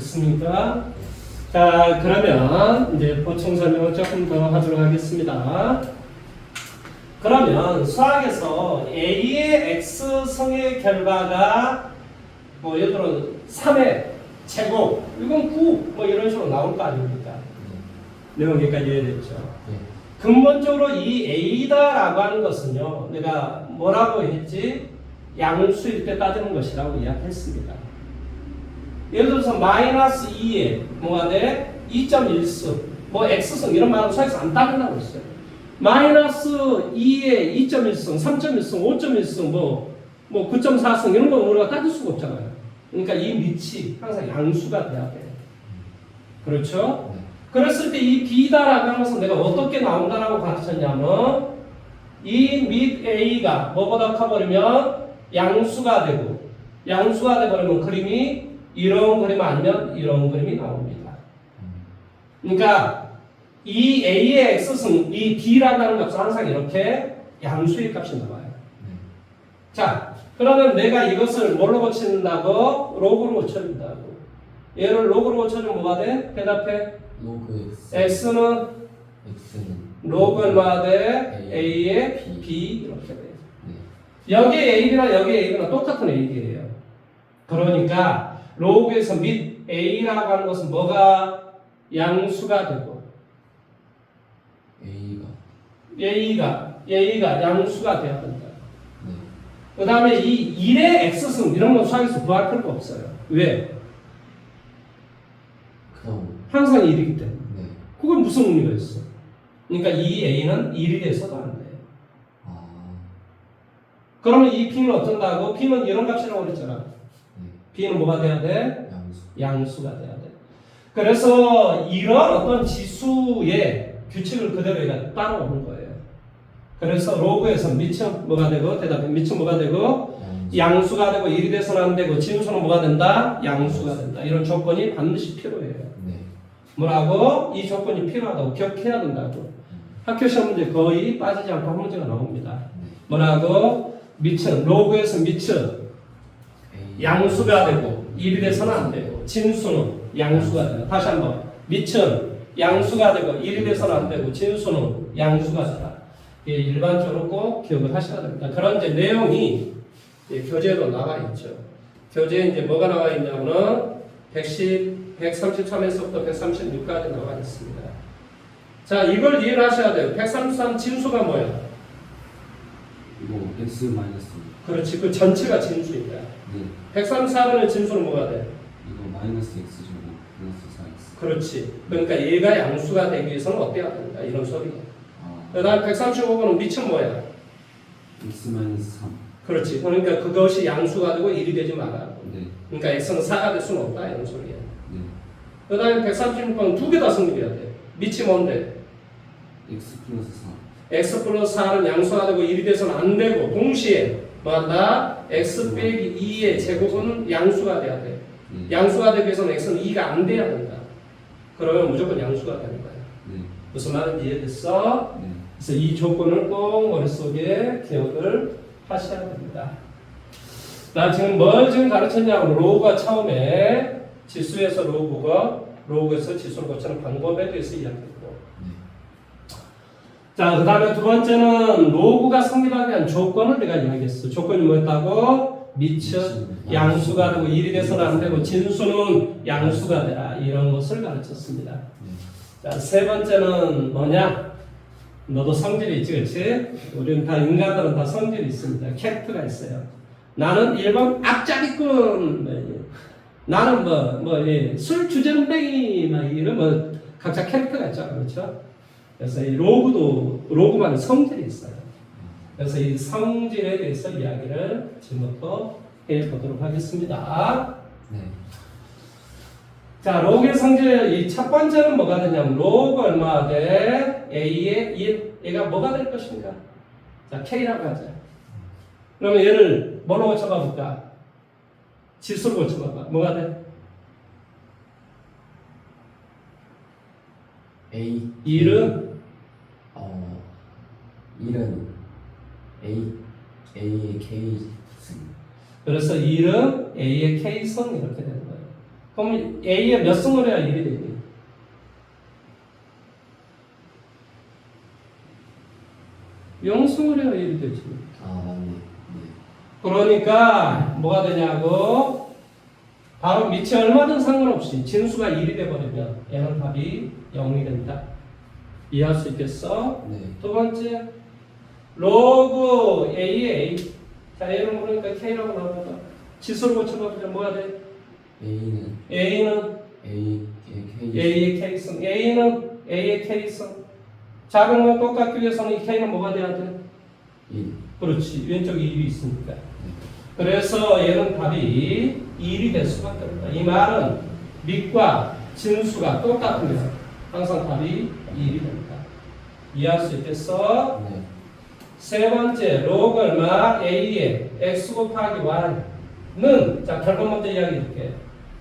됐습니까? 자, 그러면 이제 보충 설명을 조금 더 하도록 하겠습니다. 그러면 수학에서 A의 X성의 결과가 뭐 예를 들어 3의 제곱, 이건 9, 뭐 이런 식으로 나올 거 아닙니까? 여기까지 이해됐죠? 근본적으로 이 A다라고 하는 것은요, 내가 뭐라고 했지? 양수일 때 따지는 것이라고 이야기했습니다. 예를 들어서 마이너스 2에 뭐가 돼? 2.1승, 뭐 X승 이런 말은 수학에서 안 따른다고 했어요. 마이너스 2에 2.1승, 3.1승, 5.1승, 뭐 9.4승 이런 거 우리가 따질 수가 없잖아요. 그러니까 이 밑이 항상 양수가 돼야 돼. 그렇죠? 그랬을 때 이 B다라고 하는 것은 내가 어떻게 나온다라고 가르쳤냐면 이 밑 A가 뭐보다 커버리면 양수가 되고 양수가 돼버리면 그림이 이런 그림 아니면 이런 그림이 나옵니다. 그러니까 이 A의 X승, 이 B라고 하는 값은 항상 이렇게 양수의 값이 나와요. 자, 그러면 내가 이것을 뭘로 고친다고? 로그로 고쳐준다고. 얘를 로그로 고쳐주면 뭐가 돼? 대답해. 로그 X는 로그 얼마가 돼? A의 B. B 이렇게 돼. 여기 AB나 여기 AB나 똑같은 AB예요. 그러니까 로그에서 밑 A라고 하는 것은 뭐가 양수가 되고 A가 양수가 되어야 된다. 그 다음에 이 1의 X승 이런 건 수학에서 구할 필요가 없어요. 왜? 항상 1이기 때문에. 그건 무슨 의미가 있어? 그러니까 이 A는 1이 돼서도 안 돼요. 그러면 이 B는 어쩐다고? B는 이런 값이라고 그랬잖아. B는 뭐가 돼야 돼? 양수가 돼야 돼. 그래서 이런 어떤 지수의 규칙을 그대로 얘가 따라오는 거예요. 그래서 로그에서 밑은 뭐가 되고 대답은 밑은 뭐가 되고 양수가 되고 1이 돼서는 안 되고 진수는 뭐가 된다? 양수가 된다. 이런 조건이 반드시 필요해요. 뭐라고? 이 조건이 필요하다고 기억해야 된다고. 학교 시험 문제 거의 빠지지 않고 한 문제가 나옵니다. 뭐라고? 밑은 로그에서 밑은 양수가 되고 1이 돼서는 안 되고 진수는 양수가 되고 다시 한번 밑은 양수가 되고 1이 돼서는 안 되고 진수는 양수가 되다. 일반적으로 꼭 기억을 하셔야 됩니다. 그런 이제 내용이 교재에도 나와 있죠. 교재에 이제 뭐가 나와 있냐면은 133에서부터 136까지 나와 있습니다. 자, 이걸 이해를 하셔야 돼요. 133 진수가 뭐야? 이거 X 마이너스. 그렇지, 그 전체가 진수입니다. 134번의 진수는 뭐가 돼? 이거 마이너스 X 제곱 플러스 4X. 그렇지. 그러니까 얘가 양수가 되기 위해서는 어때야 된다 이런 소리야. 그 다음 135번은 밑은 뭐야? X 마이너스 3. 그렇지. 그러니까 그것이 양수가 되고 1이 되지 말라고. 그러니까 X는 4가 될 수는 없다 이런 소리야. 그 다음에 136번은 두 개 다 성립해야 돼. 밑이 뭔데? X 플러스 4. X 플러스 4는 양수가 되고 1이 돼서는 안 되고 동시에 뭐한다? X 빼기 2의 제곱은 양수가 돼야 돼. 양수가 되기 위해서는 X는 2가 안 돼야 된다. 그러면 무조건 양수가 되는 거야. 무슨 말인지 이해됐어? 그래서 이 조건을 꼭 머릿속에 기억을 하셔야 됩니다. 나 지금 뭘 지금 가르쳤냐면 로그가 처음에 지수에서 로그에서 지수를 고치는 방법에 대해서 이야기했고 자, 그 다음에 두 번째는 로그가 성립하기 위한 조건을 내가 이야기했어. 조건이 뭐였다고? 밑은 양수가 되고 1이 돼서는 안 되고 진수는 양수가 되라 이런 것을 가르쳤습니다. 자, 세 번째는 뭐냐? 너도 성질이 있지, 그렇지? 우리는 다 인간들은 다 성질이 있습니다. 캐릭터가 있어요. 나는 1번 앞자리꾼, 나는 술 주전뱅이 이런 각자 캐릭터가 있잖아, 그렇죠? 그래서 이 로그만의 성질이 있어요. 그래서 이 성질에 대해서 이야기를 지금부터 해보도록 하겠습니다. 자, 로그의 성질, 이 첫 번째는 뭐가 되냐면, 로그 얼마가 돼? A의 1. 얘가 뭐가 될 것인가? 자, K라고 하자. 그러면 얘를 뭘로 고쳐봐 볼까? 지수로 고쳐봐봐. 뭐가 돼? A. 1은? 1은 A의 K승. 그래서 1은 A의 K승 이렇게 되는 거예요. 그럼 A에 몇 승을 해야 1이 되니? 0승을 해야 1이 되지. 아, 맞네. 네. 그러니까 뭐가 되냐고, 바로 밑이 얼마든 상관없이 진수가 1이 돼버리면 얘는 답이 0이 된다. 이해할 수 있겠어? 네. 두 번째, 로그 AA. 자, A를 모르니까 K라고 나오니까 지수를 고쳐보자. 뭐가 돼? A는 A는 K. A의 K승. A는 A의 K승. 작은 건 똑같기 위해서는 이 K는 뭐가 돼야 돼? 1. 그렇지. 왼쪽에 1이 있으니까. 네. 그래서 얘는 답이 1이 될 수밖에 없다. 이 말은 밑과 진수가 똑같으면 항상 답이 1이 된다. 이해할 수 있겠어? 네. 세 번째, 로그 얼마? A의 x 곱하기 y는, 자, 결국 먼저 이야기 해줄게.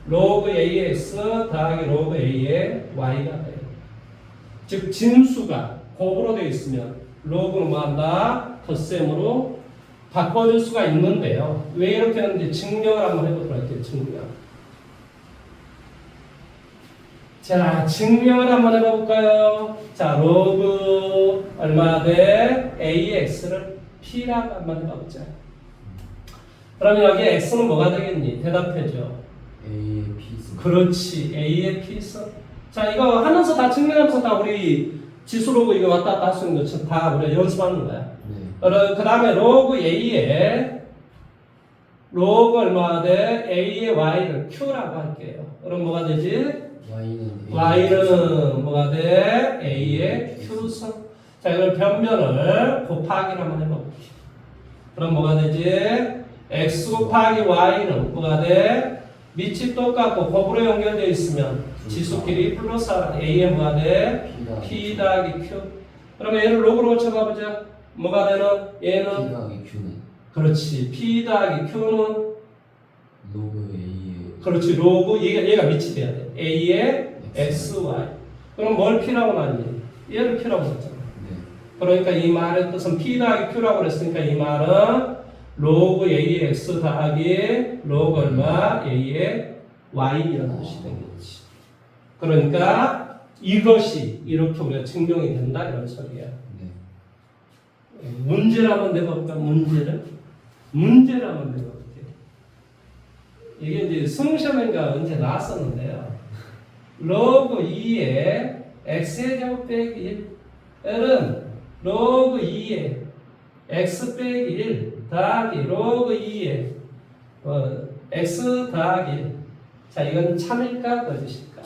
로그 A의 x 더하기 로그 A의 y가 돼요. 즉, 진수가 곱으로 되어 있으면 로그는 뭐 한다? 덧셈으로 바꿔줄 수가 있는데요. 왜 이렇게 하는지 증명을 한번 해보도록 할게요. 증명. 자, 증명을 한번 해볼까요? 자, 로그 얼마 돼? AX를 P라고 한번 해보자. 그러면 여기 X는 뭐가 되겠니? 대답해줘. A의 P승. 그렇지. A의 P승. 자, 이거 하면서 다 증명하면서 다 우리 지수로그 이거 왔다 갔다 할 수 있는 것처럼 다 우리가 연습하는 거야. 네. 그 다음에 로그 A의 로그 얼마 돼? A의 Y를 Q라고 할게요. 그럼 뭐가 되지? Y는 뭐가 돼? A의 Q승. 자, 이걸 변면을 곱하기를 한번 해볼게요. 그럼 뭐가 되지? X 곱하기 Y는 뭐가 돼? 밑이 똑같고 곱으로 연결되어 있으면 지수끼리 플러스 A에 뭐가 돼? P 더하기 Q. 그러면 얘를 로그로 고쳐가보자. 뭐가 되는? 얘는 P 더하기 Q는 그렇지. P 더하기 Q는 로그 A의 그렇지. 로그 얘가 밑이 돼야 돼. A의 X, Y. 그럼 뭘 P라고 나뉘니? 얘를 P라고 했잖아. 네. 그러니까 이 말의 뜻은 P 더하기 Q라고 그랬으니까 이 말은 로그 A의 X 더하기 로그 얼마 A의 Y라는 뜻이 되겠지. 그러니까 이것이 이렇게 우리가 증명이 된다 이런 소리야. 네. 문제를 한번 내볼까? 문제를 한번 내볼게. 이게 이제 수능시험인가 언제 나왔었는데요. 로그 2의 x의 제곱 빼기 1은 로그 2의 x 빼기 1 더하기 로그 2의 x 더하기 1. 자, 이건 참일까 거짓일까?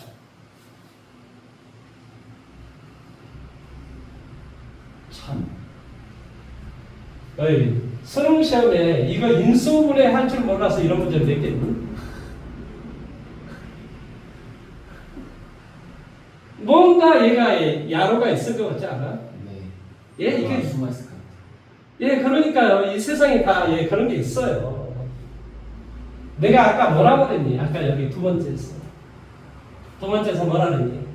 참. 어이, 수능 시험에 이거 인수분해 할 줄 몰라서 이런 문제를 냈겠니? 뭔가 얘가 야로가 있을 것 같지 않아? 네. 예, 이게 숨어있을 것 같아요. 예, 그러니까요. 이 세상에 다 예, 그런 게 있어요. 내가 아까 뭐라고 그랬니? 아까 여기 두 번째에서. 두 번째에서 뭐라 그랬니?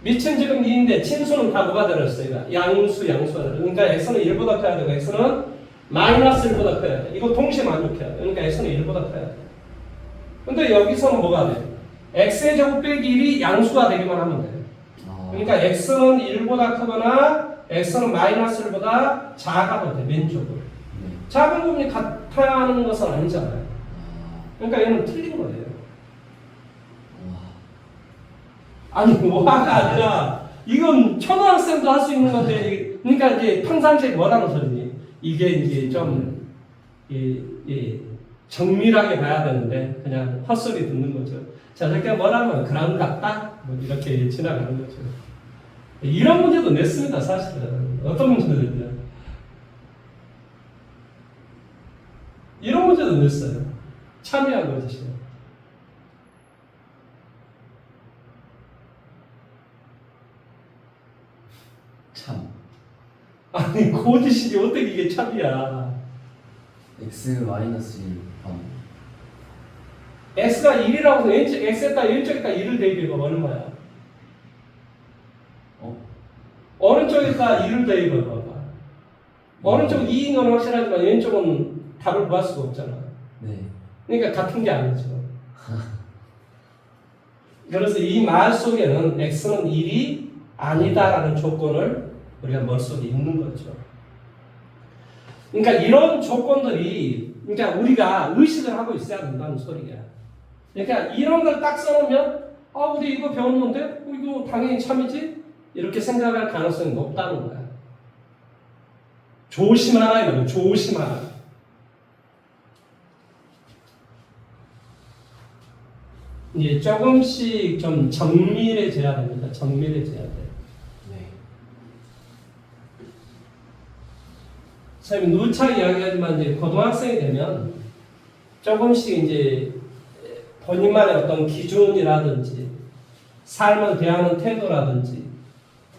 밑은 지금 2인데 친수는 다 뭐가 들었어? 이거 양수가 들어. 그러니까 x는 1보다 커야 되고 x는 마이너스 1보다 커야 돼. 이거 동시에 만족해야 돼. 그러니까 x는 1보다 커야 돼. 근데 여기서는 뭐가 돼? x의 제곱 빼기 1이 양수가 되기만 하면 돼. 그러니까 x는 1보다 크거나 x는 마이너스 1보다 작아도 돼. 왼쪽으로. 네. 작은 부분이 같아야 하는 것은 아니잖아요. 그러니까 얘는 틀린 거예요. 아니, 와가 아니라 이건 초등학생도 할 수 있는 건데, 그러니까 이제 평상시에 뭐라는 소리니? 이게 이제 좀 정밀하게 봐야 되는데 그냥 헛소리 듣는 거죠. 자, 저렇게 뭐라면 그런 같다? 뭐 이렇게 지나가는 거죠. 이런 문제도 냈습니다, 사실은. 어떤 문제도 냈냐? 이런 문제도 냈어요. 참여한 거죠. 참. 아니, 고지식이 어떻게 이게 참이야? X 마이너스 1 번. x가 1이라고 해서 x에다 왼쪽에다 1을 대입해봐. 얼마야? 오른쪽에다 1을 대입해봐. 오른쪽 2인 건 확실하지만 왼쪽은 답을 구할 수가 없잖아. 네. 그러니까 같은 게 아니죠. 그래서 이 말 속에는 x는 1이 아니다라는 조건을 우리가 머릿속에 있는 거죠. 그러니까 이런 조건들이 그러니까 우리가 의식을 하고 있어야 된다는 소리야. 그러니까 이런 걸 딱 써놓으면 우리 이거 배웠는데 이거 당연히 참이지? 이렇게 생각할 가능성이 높다는 거야. 조심하라 이거는 조심하라. 이제 조금씩 좀 정밀해져야 됩니다. 정밀해져야 돼. 네. 선생님이 누차 이야기하지만 이제 고등학생이 되면 조금씩 이제 본인만의 어떤 기준이라든지 삶을 대하는 태도라든지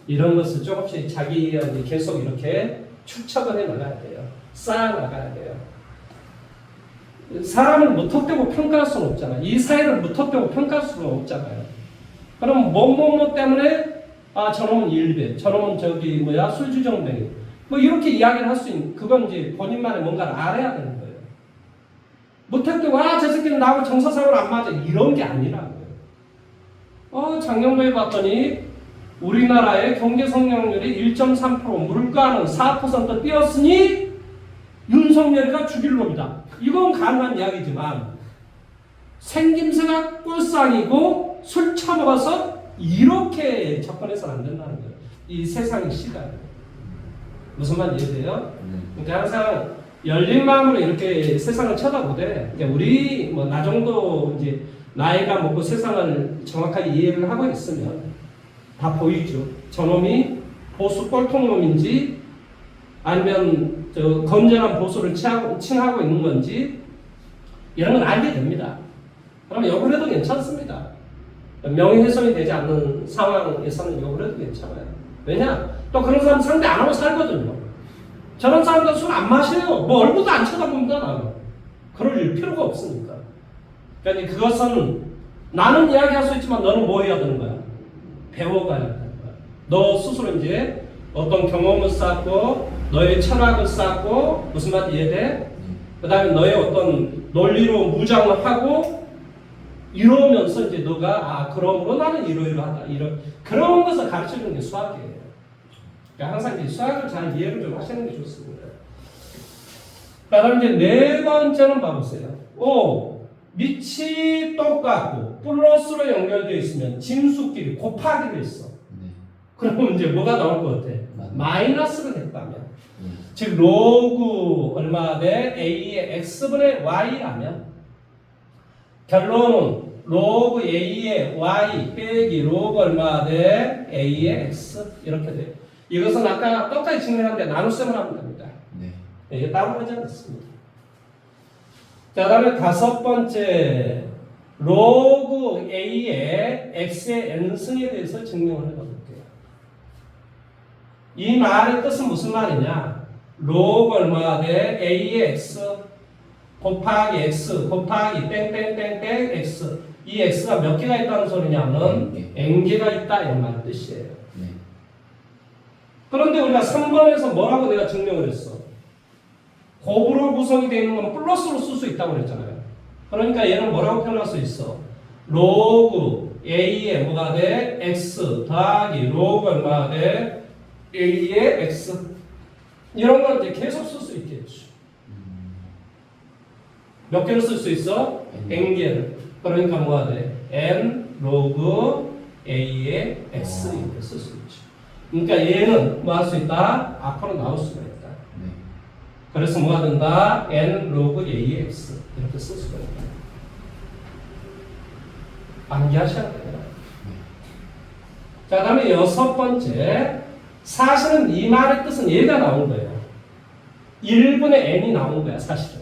이런 것을 조금씩 자기가 이제 계속 이렇게 축적을 해 나가야 돼요. 쌓아 나가야 돼요. 사람을 무턱대고 평가할 수는 없잖아요. 이 사회를 무턱대고 평가할 수는 없잖아요. 그럼 뭐 때문에 저놈은 일배, 저놈은 술주정뱅이 뭐 이렇게 이야기를 할 수 있는 그건 이제 본인만의 뭔가를 알아야 되는 거예요. 무턱대고 저 새끼는 나하고 정서상으로 안 맞아 이런 게 아니라고요. 작년도에 봤더니 우리나라의 경제 성장률이 1.3% 물가는 4% 뛰었으니 윤석열이가 죽일 놈이다. 이건 가능한 이야기지만 생김새가 꿀상이고 술 처먹어서 이렇게 접근해서는 안 된다는 거예요. 이 세상의 시간. 무슨 말 이해돼요? 그러니까 항상 열린 마음으로 이렇게 세상을 쳐다보되 우리 뭐 나 정도 이제 나이가 먹고 세상을 정확하게 이해를 하고 있으면 다 보이죠. 저놈이 보수 꼴통놈인지 아니면 건전한 보수를 칭하고 있는 건지 이런 건 알게 됩니다. 그러면 욕을 해도 괜찮습니다. 명예훼손이 되지 않는 상황에서는 욕을 해도 괜찮아요. 왜냐? 또 그런 사람 상대 안 하고 살거든요. 저런 사람들 술 안 마셔요. 뭐 얼굴도 안 쳐다봅니다. 나는. 그럴 필요가 없으니까. 그러니까 그것은 나는 이야기할 수 있지만 너는 뭐 해야 되는 거야? 배워가야 되는 거야. 너 스스로 이제 어떤 경험을 쌓고 너의 철학을 쌓고 무슨 말 이해돼? 그 다음에 너의 어떤 논리로 무장을 하고 이러면서 이제 너가 그러므로 나는 이러이러하다 그런 것을 가르쳐주는 게 수학이에요. 그러니까 항상 이제 수학을 잘 이해를 좀 하시는 게 좋습니다. 그다음 이제 네 번째는 봐보세요. 밑이 똑같고 플러스로 연결되어 있으면 진수끼리 곱하기로 했어. 그러면 이제 뭐가 나올 것 같아? 마이너스를 했다면. 즉 로그 얼마 돼? a의 x분의 y라면 결론은 로그 a의 y 빼기 로그 얼마 돼? a의 x 이렇게 돼요. 이것은 아까 똑같이 증명하는데 나눗셈을 하면 됩니다. 이게 따로 하지 않습니다. 자, 다음에 다섯 번째 로그 a의 x의 n승에 대해서 증명을 해볼게요. 이 말의 뜻은 무슨 말이냐? 로그 얼마 돼? a의 x 곱하기 x 곱하기 땡땡땡땡 x 이 x가 몇 개가 있다는 소리냐면 n개가 있다 이런 말의 뜻이에요. 그런데 우리가 3번에서 뭐라고 내가 증명을 했어? 곱으로 구성이 되어 있는 건 플러스로 쓸 수 있다고 그랬잖아요. 그러니까 얘는 뭐라고 표현할 수 있어? 로그 a의 뭐가 돼? x 더하기 로그 얼마가 돼? a의 x 이런 걸 이제 계속 쓸 수 있겠죠. 몇 개를 쓸 수 있어? n개를. 그러니까 뭐가 돼? n 로그 a의 x 이렇게 쓸 수 있죠. 그러니까 얘는 뭐 할 수 있다? 앞으로 나올 수가 있다. 그래서 뭐가 된다? n 로그 a의 x 이렇게 쓸 수가 있다. 암기하셔야 돼요. 자, 다음에 여섯 번째 사실은 이 말의 뜻은 얘가 나온 거예요. 1분의 n이 나온 거야 사실은.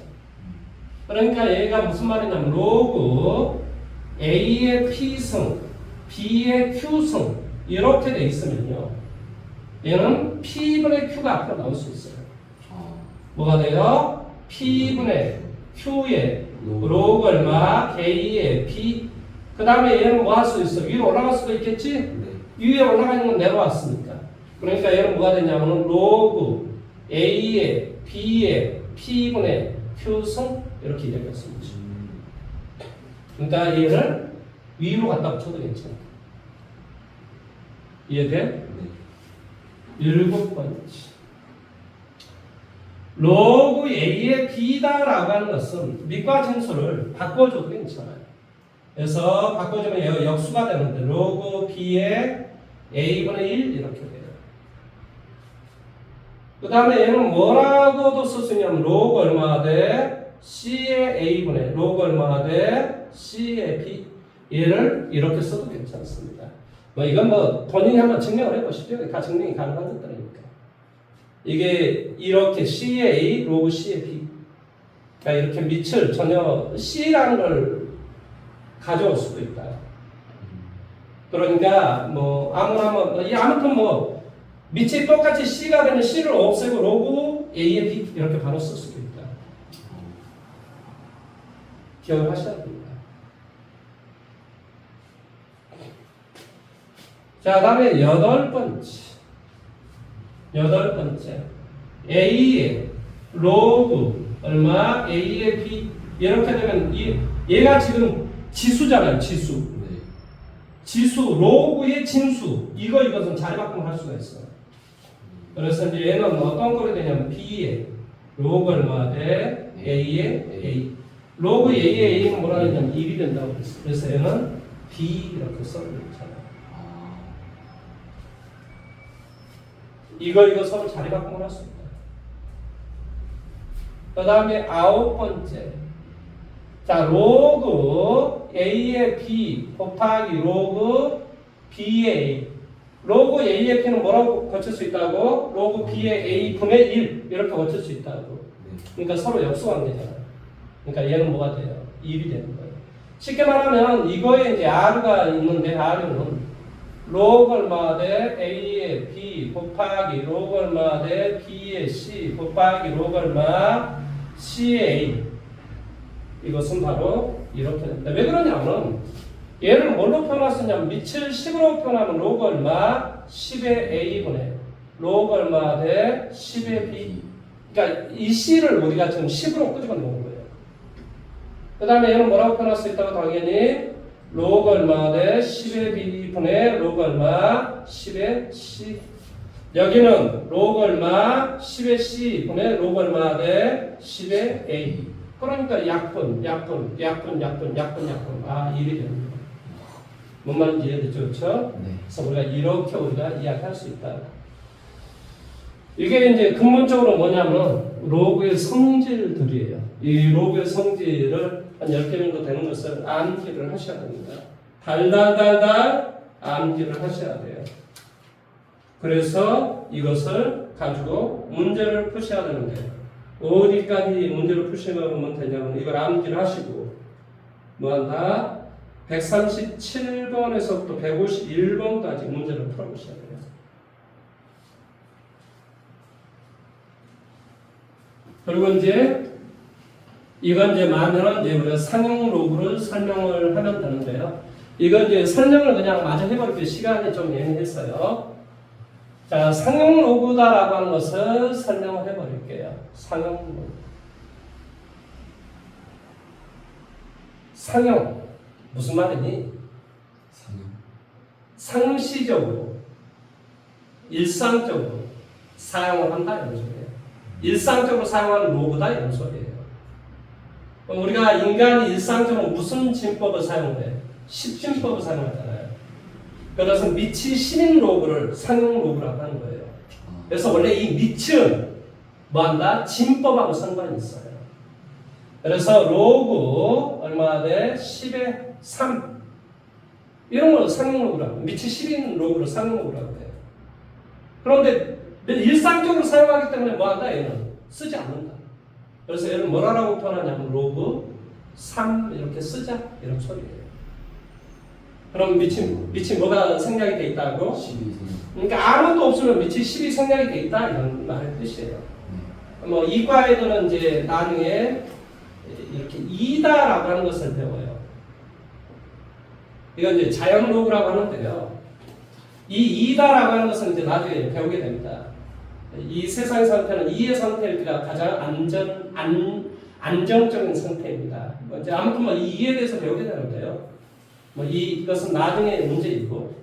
그러니까 얘가 무슨 말이냐면 로그 a의 p승 b의 q승 이렇게 돼 있으면요 얘는 p분의 q가 앞으로 나올 수 있어요. 뭐가 돼요? p분의 q의 로그 얼마 a의 b 그 다음에 얘는 뭐 할 수 있어? 위로 올라갈 수도 있겠지? 위에 올라가 있는 건 내려왔으니까 그러니까 얘는 뭐가 되냐면 로그 a의 b의 p분의 q승 이렇게 이야기할 수 있죠. 그러니까 얘를 위로 갖다 붙여도 괜찮아. 이해돼? 네. 7번째. 로그 A의 B다라고 하는 것은 밑과 진수를 바꿔줘도 괜찮아요. 그래서 바꿔주면 얘가 역수가 되는데 로그 B의 A분의 1 이렇게 돼요. 그 다음에 얘는 뭐라고도 쓸 수 있냐면 로그 얼마가 돼? C의 A분의 로그 얼마가 돼? C의 B. 얘를 이렇게 써도 괜찮습니다. 뭐 이건 뭐 본인이 한번 증명을 해보시죠. 다 증명이 가능한 것들이니까. 이게 이렇게 C의 A, 로그 C의 B. 그러니까 이렇게 밑을 전혀 C라는 걸 가져올 수도 있다. 그러니까 뭐 아무나 아무튼 뭐 밑이 똑같이 C가 되면 C를 없애고 로그 A의 B 이렇게 바로 쓸 수도 있다. 기억을 하셔야 됩니다. 자, 다음에 8번째. A의 로그 얼마? A의 B 이렇게 되면 얘가 지금 지수잖아요. 지수. 네. 지수 로그의 진수 이것은 자리바꿈 할 수가 있어요. 그래서 이제 얘는 어떤 꼴이 되냐면 B의 로그 얼마 돼? A의 A. 로그 A의 A는 뭐라 하냐면 1이 된다고 그랬어요. 그래서 얘는 B 이렇게 써주잖아요. 이거 서로 자리바꿈을 할 수 있다. 그 다음에 9번째. 자, 로그 A의 B 곱하기 로그 B의 A. 로그 A의 P는 뭐라고 고칠 수 있다고? 로그 B의 A 분의 1 이렇게 고칠 수 있다고. 그러니까 서로 역수관계잖아요. 그러니까 얘는 뭐가 돼요? 1이 되는 거예요. 쉽게 말하면 이거에 이제 R가 있는데 R은 로그 얼마 돼? A의 B 곱하기 로그 얼마 돼? B의 C 곱하기 로그 얼마? C의 A. 이것은 바로 이렇게 됩니다. 왜 그러냐면 얘를 뭘로 표현했었냐면 밑을 10으로 표현하면 로그 얼마? 10의 A분의 로그 얼마 돼? 10의 B. 그러니까 이 C를 우리가 지금 10으로 끄집어 놓은 거예요. 그 다음에 얘는 뭐라고 표현할 수 있다고? 당연히 로그 얼마 돼? 10의 B분의 로그 얼마? 10의 C. 여기는 로그 얼마? 10의 C분의 로그 얼마 돼? 10의 A. 그러니까 약분. 아, 1이 되는 거예요. 뭔 말인지 이해되죠? 그렇죠? 네. 그래서 우리가 이렇게 이야기할 수 있다. 이게 이제 근본적으로 뭐냐면 로그의 성질들이에요. 이 로그의 성질을 한 10개 정도 되는 것을 암기를 하셔야 됩니다. 달달달달 암기를 하셔야 돼요. 그래서 이것을 가지고 문제를 푸셔야 되는데 어디까지 문제를 푸시면 되냐면 이걸 암기를 하시고 뭐한다? 137번에서부터 151번까지 문제를 풀어보셔야 돼요. 그리고 이제 이건 이제 마면은 이제 우리가 상용 로그를 설명을 하면 되는데요. 이건 이제 설명을 그냥 마저 해버릴게요. 시간이 좀 예민했어요. 자, 상용 로그다라고 하는 것을 설명을 해버릴게요. 상용 로그. 상용 무슨 말이니? 상시적으로, 일상적으로 사용을 한다 이런 소리예요. 일상적으로 사용하는 로그다 이런 소리예요. 우리가 인간이 일상적으로 무슨 진법을 사용해? 10진법을 사용하잖아요. 그래서 밑이 10인 로그를 상용 로그라고 하는 거예요. 그래서 원래 이 밑은 뭐한다? 진법하고 상관이 있어요. 그래서 로그 얼마 돼? 10의 3 이런 걸 상용 로그라고 밑이 10인 로그를 상용 로그라고 해요. 그런데 일상적으로 사용하기 때문에 뭐한다? 얘는 쓰지 않는다. 그래서 얘를 뭐라고 표현하냐면 로그 3 이렇게 쓰자 이런 소리예요. 그럼 밑이 뭐가 생략이 돼 있다고? 12. 그러니까 아무것도 없으면 밑이 10이 생략이 돼 있다 이런 말의 뜻이에요. 뭐 이과에서는 이제 나중에 이렇게 이다라고 하는 것을 배워요. 이건 이제 자연 로그라고 하는데요. 이 이다라고 하는 것은 이제 나중에 배우게 됩니다. 이 세상의 상태는 이의 상태가 가장 안정적인 상태입니다. 이제 아무튼 뭐 이에 대해서 배우게 되는데요. 뭐 이것은 나중에 문제이고.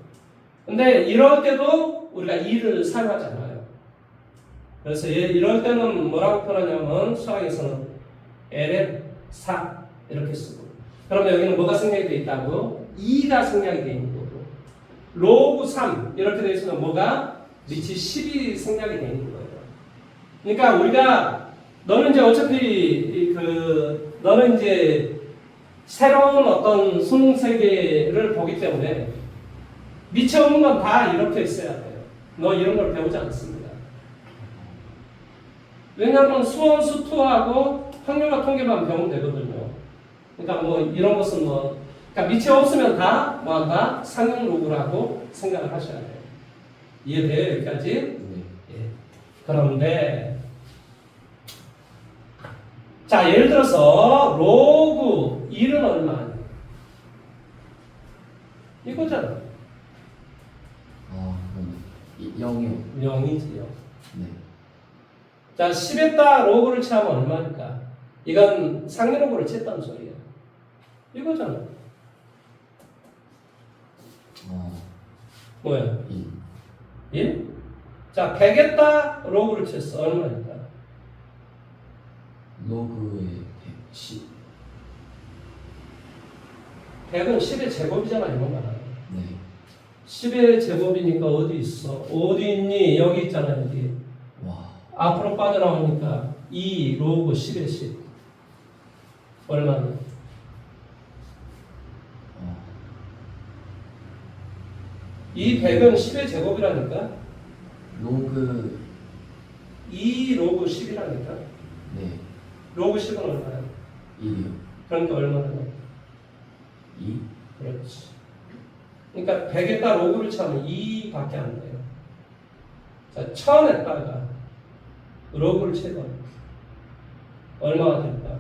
근데 이럴 때도 우리가 이를 사용하잖아요. 그래서 이럴 때는 뭐라고 표현하냐면 수학에서는 ln 4 이렇게 쓰고. 그러면 여기는 뭐가 생략이 되어 있다고? 2가 생략이 되어 있는 거고. 로그 3 이렇게 되어 있으면 뭐가? 리치 10이 생략이 되어 있는 거예요. 그러니까 우리가 너는 이제 어차피 너는 이제 새로운 어떤 수능 세계를 보기 때문에 미처 없는 건 다 이렇게 있어야 돼요. 너 이런 걸 배우지 않습니다. 왜냐하면 수원, 수투하고 확률과 통계만 배우면 되거든요. 그러니까 뭐 이런 것은 그러니까 미처 없으면 다 뭐한다? 상용 로그라고 생각을 하셔야 돼요. 이해돼요? 여기까지? 네. 예. 그런데 자, 예를 들어서 로그 1은 얼마냐? 이거잖아. 그럼 0이요. 0이지요. 네. 자, 10에다 로그를 취하면 얼마일까? 이건 상위 로그를 쳤다는 소리예요. 이거잖아. 뭐야? 1? 자, 100에다 로그를 쳤어. 얼마일까? 로그의 10. 100은 10의 제곱이잖아, 이런 거는. 네. 10의 제곱이니까 어디 있어? 어디 있니? 여기 있잖아, 여기. 와. 앞으로 빠져나오니까 2 로그 10의 10. 얼마나? 이 100은 10의 제곱이라니까? 로그 2 로그 10이라니까? 네. 로그 10은 얼마야? 1이요. 그러니까 얼마나? 2. 그렇지. 그러니까 100에다 로그를 차면 2밖에 안 돼요. 자, 1000에다가 로그를 채면 얼마가 될까?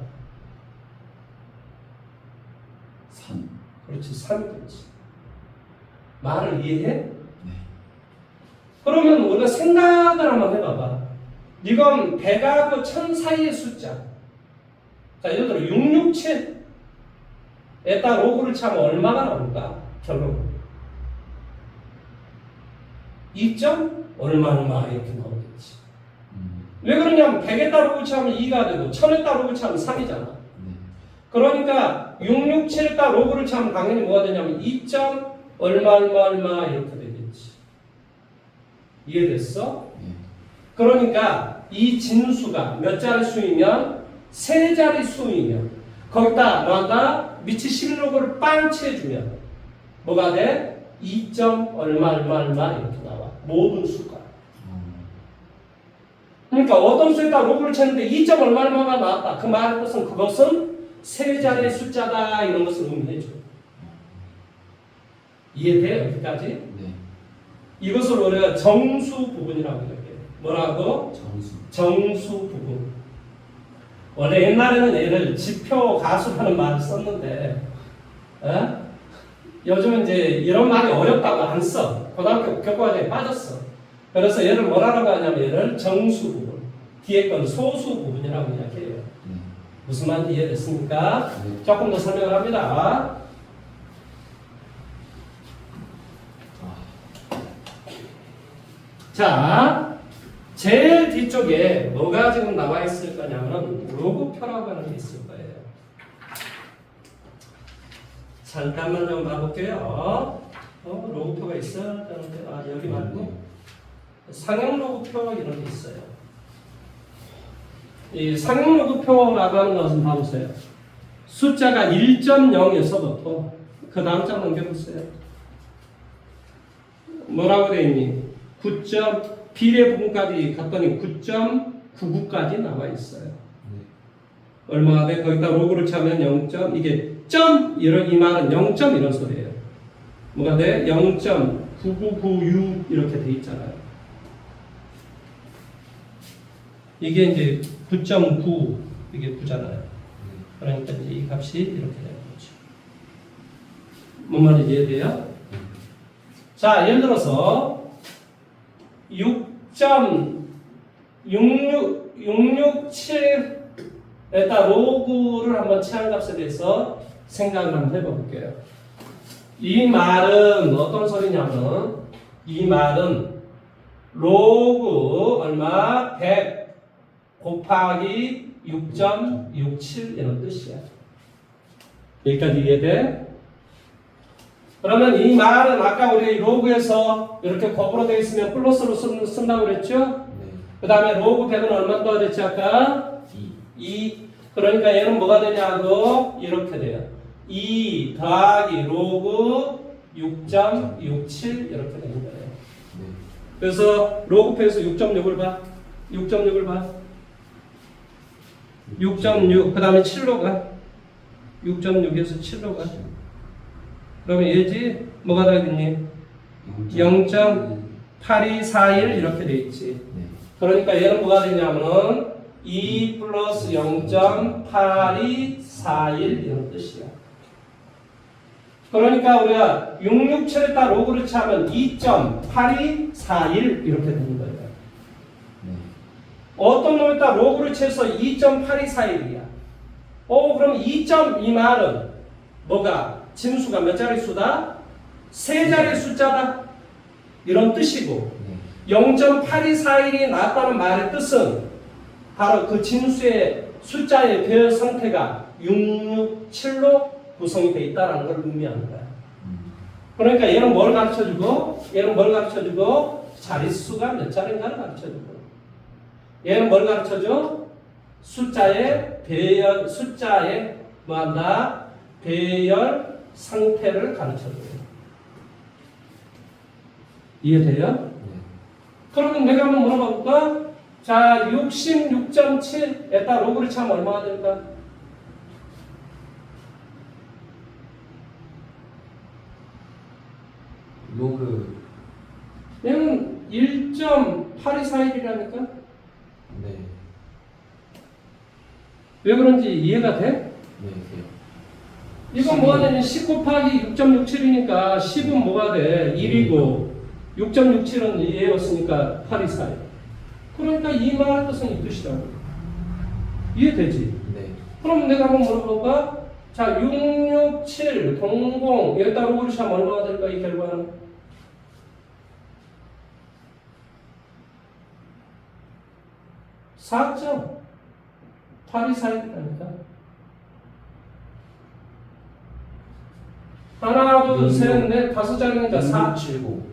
3. 그렇지, 3이 되지. 말을 이해해? 네. 그러면 우리가 생각을 한번 해봐봐. 이건 100하고 1000 사이의 숫자. 자, 예를 들어 667에다 로그를 차면 얼마가 나올까? 결론. 2점 얼마 이렇게 나오겠지. 왜 그러냐면 100에다 로그 차면 2가 되고 1000에다 로그 차면 3이잖아. 네. 그러니까 667에다 로그를 차면 당연히 뭐가 되냐면 2점 얼마 이렇게 되겠지. 이해됐어? 네. 그러니까 이 진수가 몇 자리 수이면 세 자리 수이면 거기다 뭐한다? 미치 11로그를 빵 채주면 뭐가 돼? 2점 얼마 이렇게 나와. 모든 수가. 그러니까 어떤 수에다 로그를 쳤는데 2점 얼마가 나왔다. 그 말의 뜻은 그것은 세 자리의 숫자다. 이런 것을 의미해줘. 이해돼? 여기까지? 네. 이것을 우리가 정수 부분이라고 해요. 뭐라고? 정수 부분. 원래 옛날에는 얘를 지표 가수라는 말을 썼는데, 요즘은 이제 이런 말이 어렵다고 안 써. 고등학교 교과서에 빠졌어. 그래서 얘를 뭐라고 하냐면 얘를 정수 부분. 뒤에 건 소수 부분이라고 이야기해요. 무슨 말인지 이해됐습니까? 네. 조금 더 설명을 합니다. 자, 제일 뒤쪽에 뭐가 지금 나와 있을 거냐면 로그표라고 하는 게 있을 거예요. 잠깐만 좀 봐볼게요. 로그표가 있어야 되는데, 여기 말고 상형 로그표 이런 게 있어요. 이 상형 로그표라고 하는 것은 봐보세요. 숫자가 1.0에서부터 그 다음 장 넘겨보세요. 뭐라고 되어 있니? 9점 비례 부분까지 갔더니 9.99까지 나와 있어요. 얼마가 돼? 거기다 로그를 차면 0점, 이게 점, 이 말은 0점 이런 소리예요. 뭐가 돼? 0.9996 이렇게 돼 있잖아요. 이게 이제 9.9, 이게 9잖아요. 그러니까 이제 이 값이 이렇게 되는 거죠. 뭔 말인지 이해돼요? 자, 예를 들어서 6.667에다 로그를 한번 취한 값에 대해서 생각을 한번 해볼게요. 이 말은 어떤 소리냐면 이 말은 로그 얼마 100 곱하기 6.67 이런 뜻이야. 여기까지 이해돼? 그러면 이 말은 아까 우리 로그에서 이렇게 곱으로 되어 있으면 플러스로 쓴다고 그랬죠? 네. 그 다음에 로그 100은 얼마 더 됐지 아까? 2. 그러니까 얘는 뭐가 되냐고 이렇게 돼요. 2 더하기 로그 6.67 이렇게 되는 거예요. 네. 그래서 로그표에서 6.6을 봐. 6.6을 봐. 6.6 그 다음에 7로 가. 6.6에서 7로 가. 그러면 얘지 뭐가 되겠니? 0.8241 이렇게 돼 있지. 네. 그러니까 얘는 뭐가 되냐면은 2 플러스 0.8241 이런 뜻이야. 그러니까 우리가 667에다 로그를 치면 2.8241 이렇게 되는 거예요. 네. 어떤 놈에다 로그를 쳐서 2.8241이야. 그럼 2이 말은 뭐가? 진수가 몇 자리 수다? 세 자리 숫자다. 이런 뜻이고 네. 0.8241이 나왔다는 말의 뜻은 바로 그 진수의 숫자의 배열 상태가 667로 구성이 되어 있다는 걸 의미하는 거야. 그러니까 얘는 뭘 가르쳐주고 얘는 뭘 가르쳐주고 자릿수가 몇 자리인가를 가르쳐주고 얘는 뭘 가르쳐줘? 숫자의 배열 숫자의 뭐한다? 배열 상태를 가르쳐줘요. 이해돼요? 네. 그러면 내가 한번 물어봐 볼까? 자, 66.7에다 로그를 치면 얼마가 될까? 로그. 얘는 1.8241이라니까? 네. 왜 그런지 이해가 돼? 네. 돼요. 이건 뭐가 되냐면 10 곱하기 6.67이니까 10은 뭐가 돼? 1이고 6.67은 얘였으니까 824. 그러니까 이 말의 뜻은 이 뜻이라고. 이해되지? 네. 그럼 내가 한번 물어볼까? 자, 667, 00 여기다 로그를 치면 얼마가 될까? 이 결과는? (4.) 824이라니까. 하나, 둘, 셋, 넷, 다섯 자리니까 4. 70.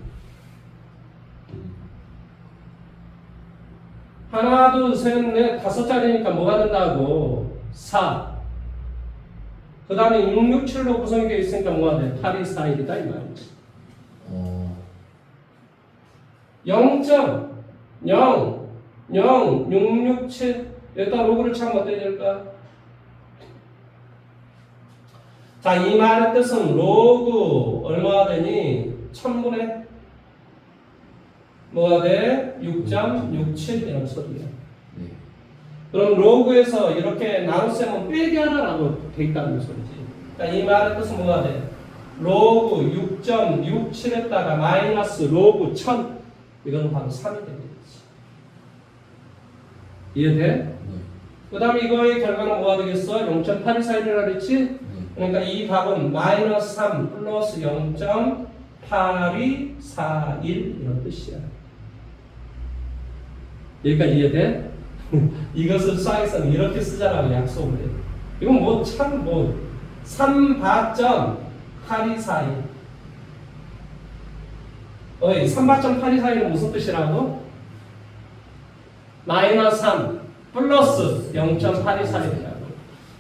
하나, 둘, 셋, 넷, 다섯 자리니까 뭐가 된다고? 4. 그 다음에 667로 구성이 되어 있으니까 뭐가 돼? 824일이다 이 말이지. 0.00667 여기다 로그를 치면 어떻게 될까? 자, 이 말의 뜻은 로그 얼마가 되니? 1000분의 뭐가 돼? 6.67 이런 소리야. 네. 그럼 로그에서 이렇게 나눗셈은 빼기 하나라고 돼 있다는 소리지. 그러니까 이 말의 뜻은 뭐가 돼? 로그 6.67에다가 마이너스 로그 1000 이거는 바로 3이 되겠지. 이해돼? 네. 그 다음에 이거의 결과는 뭐가 되겠어? 0.824이라고 그랬지? 네. 그러니까 이 답은 마이너스 3 플러스 0.8241 이런 뜻이야. 여기까지 이해돼? 이것을 수학에서는 이렇게 쓰자라고 약속을 해. 이건 뭐 참 뭐 3바.8241 3바.8241은 무슨 뜻이라고? 마이너스 3 플러스 0.824이라고.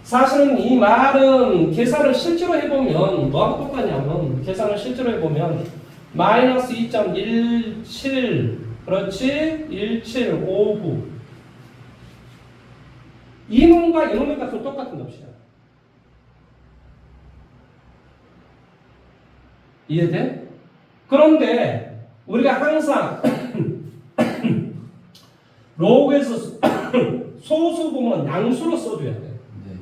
사실은 이 말은 계산을 실제로 해보면 뭐하고 똑같냐면 계산을 실제로 해보면 마이너스 2.17 그렇지? 1759 이놈과 이놈의 값은 똑같은 값이야. 이해돼? 그런데 우리가 항상 로그에서 소수 부분은 양수로 써줘야 돼. 네.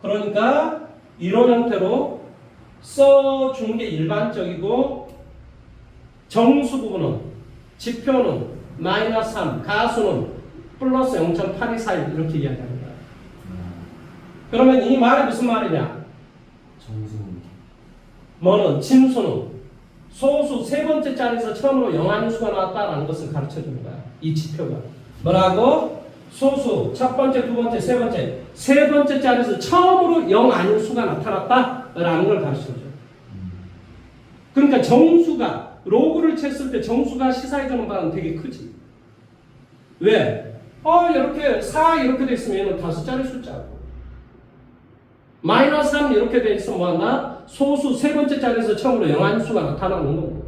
그러니까 이런 형태로 써준 게 일반적이고 정수 부분은 지표는 마이너스 3, 가수는 플러스 0.824 이렇게 이야기하는 거야. 그러면 이 말이 무슨 말이냐? 정수. 뭐는 진수는 소수 세 번째 자리에서 처음으로 영한수가 나왔다라는 것을 가르쳐 주는 거야. 이 지표가. 뭐라고? 소수 첫 번째, 두 번째, 세 번째 자리에서 처음으로 영한수가 나타났다라는 걸 가르쳐 줘. 그러니까 정수가 로그를 쳤을 때 정수가 시사해주는 바는 되게 크지. 왜? 이렇게 4 이렇게 돼 있으면 다섯 자리 숫자고. 마이너스 3 이렇게 돼 있으면 뭐하나? 소수 세 번째 자리에서 처음으로 영한수가 나타나는 거고.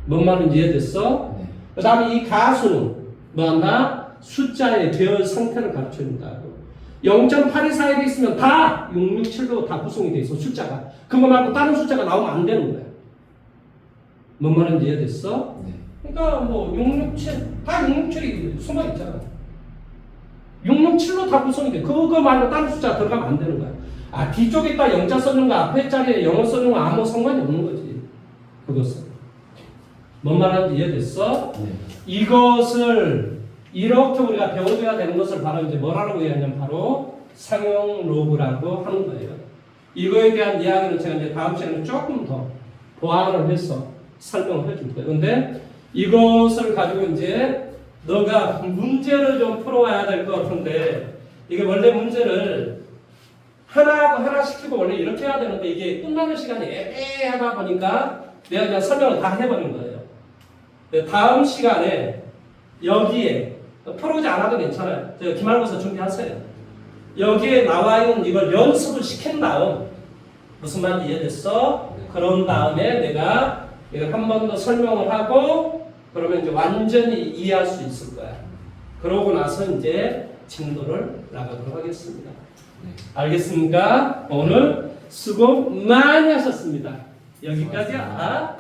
뭔 말인지 이해됐어? 네. 그 다음에 이 가수는 뭐한다? 숫자의 배열 상태를 가르쳐준다고. 0.824에 돼 있으면 다 667로 다 구성이 돼 있어, 숫자가. 그거 말고 다른 숫자가 나오면 안 되는 거야. 뭔 말인지 이해됐어? 네. 그러니까 뭐 667, 다 667이 숨어 있잖아. 667로 다 구성이 돼. 그거 말고 다른 숫자 들어가면 안 되는 거야. 뒤쪽에다 영자 써준 거 앞에 자리에 영어 써준 거 아무 상관이 없는 거지. 그것은. 뭔 말하는지 이해됐어? 네. 이것을 이렇게 우리가 배워줘야 되는 것을 바로 이제 뭐라고 얘기하냐면 바로 상용 로그라고 하는 거예요. 이거에 대한 이야기는 제가 이제 다음 시간에 조금 더 보완을 해서 설명을 해줄 거예요. 근데 이것을 가지고 이제 너가 문제를 좀 풀어와야 될 것 같은데 이게 원래 문제를 하나하고 하나 시키고 원래 이렇게 해야 되는데 이게 끝나는 시간이 애매하다 보니까 내가 그냥 설명을 다 해버린 거예요. 다음 시간에 여기에 풀어오지 않아도 괜찮아요. 제가 기말고사 준비하세요. 여기에 나와 있는 이걸 연습을 시킨 다음 무슨 말인지 이해됐어? 그런 다음에 내가 이걸 한 번 더 설명을 하고 그러면 이제 완전히 이해할 수 있을 거야. 그러고 나서 이제 진도를 나가도록 하겠습니다. 네. 알겠습니까? 오늘 수고 많이 하셨습니다. 여기까지야.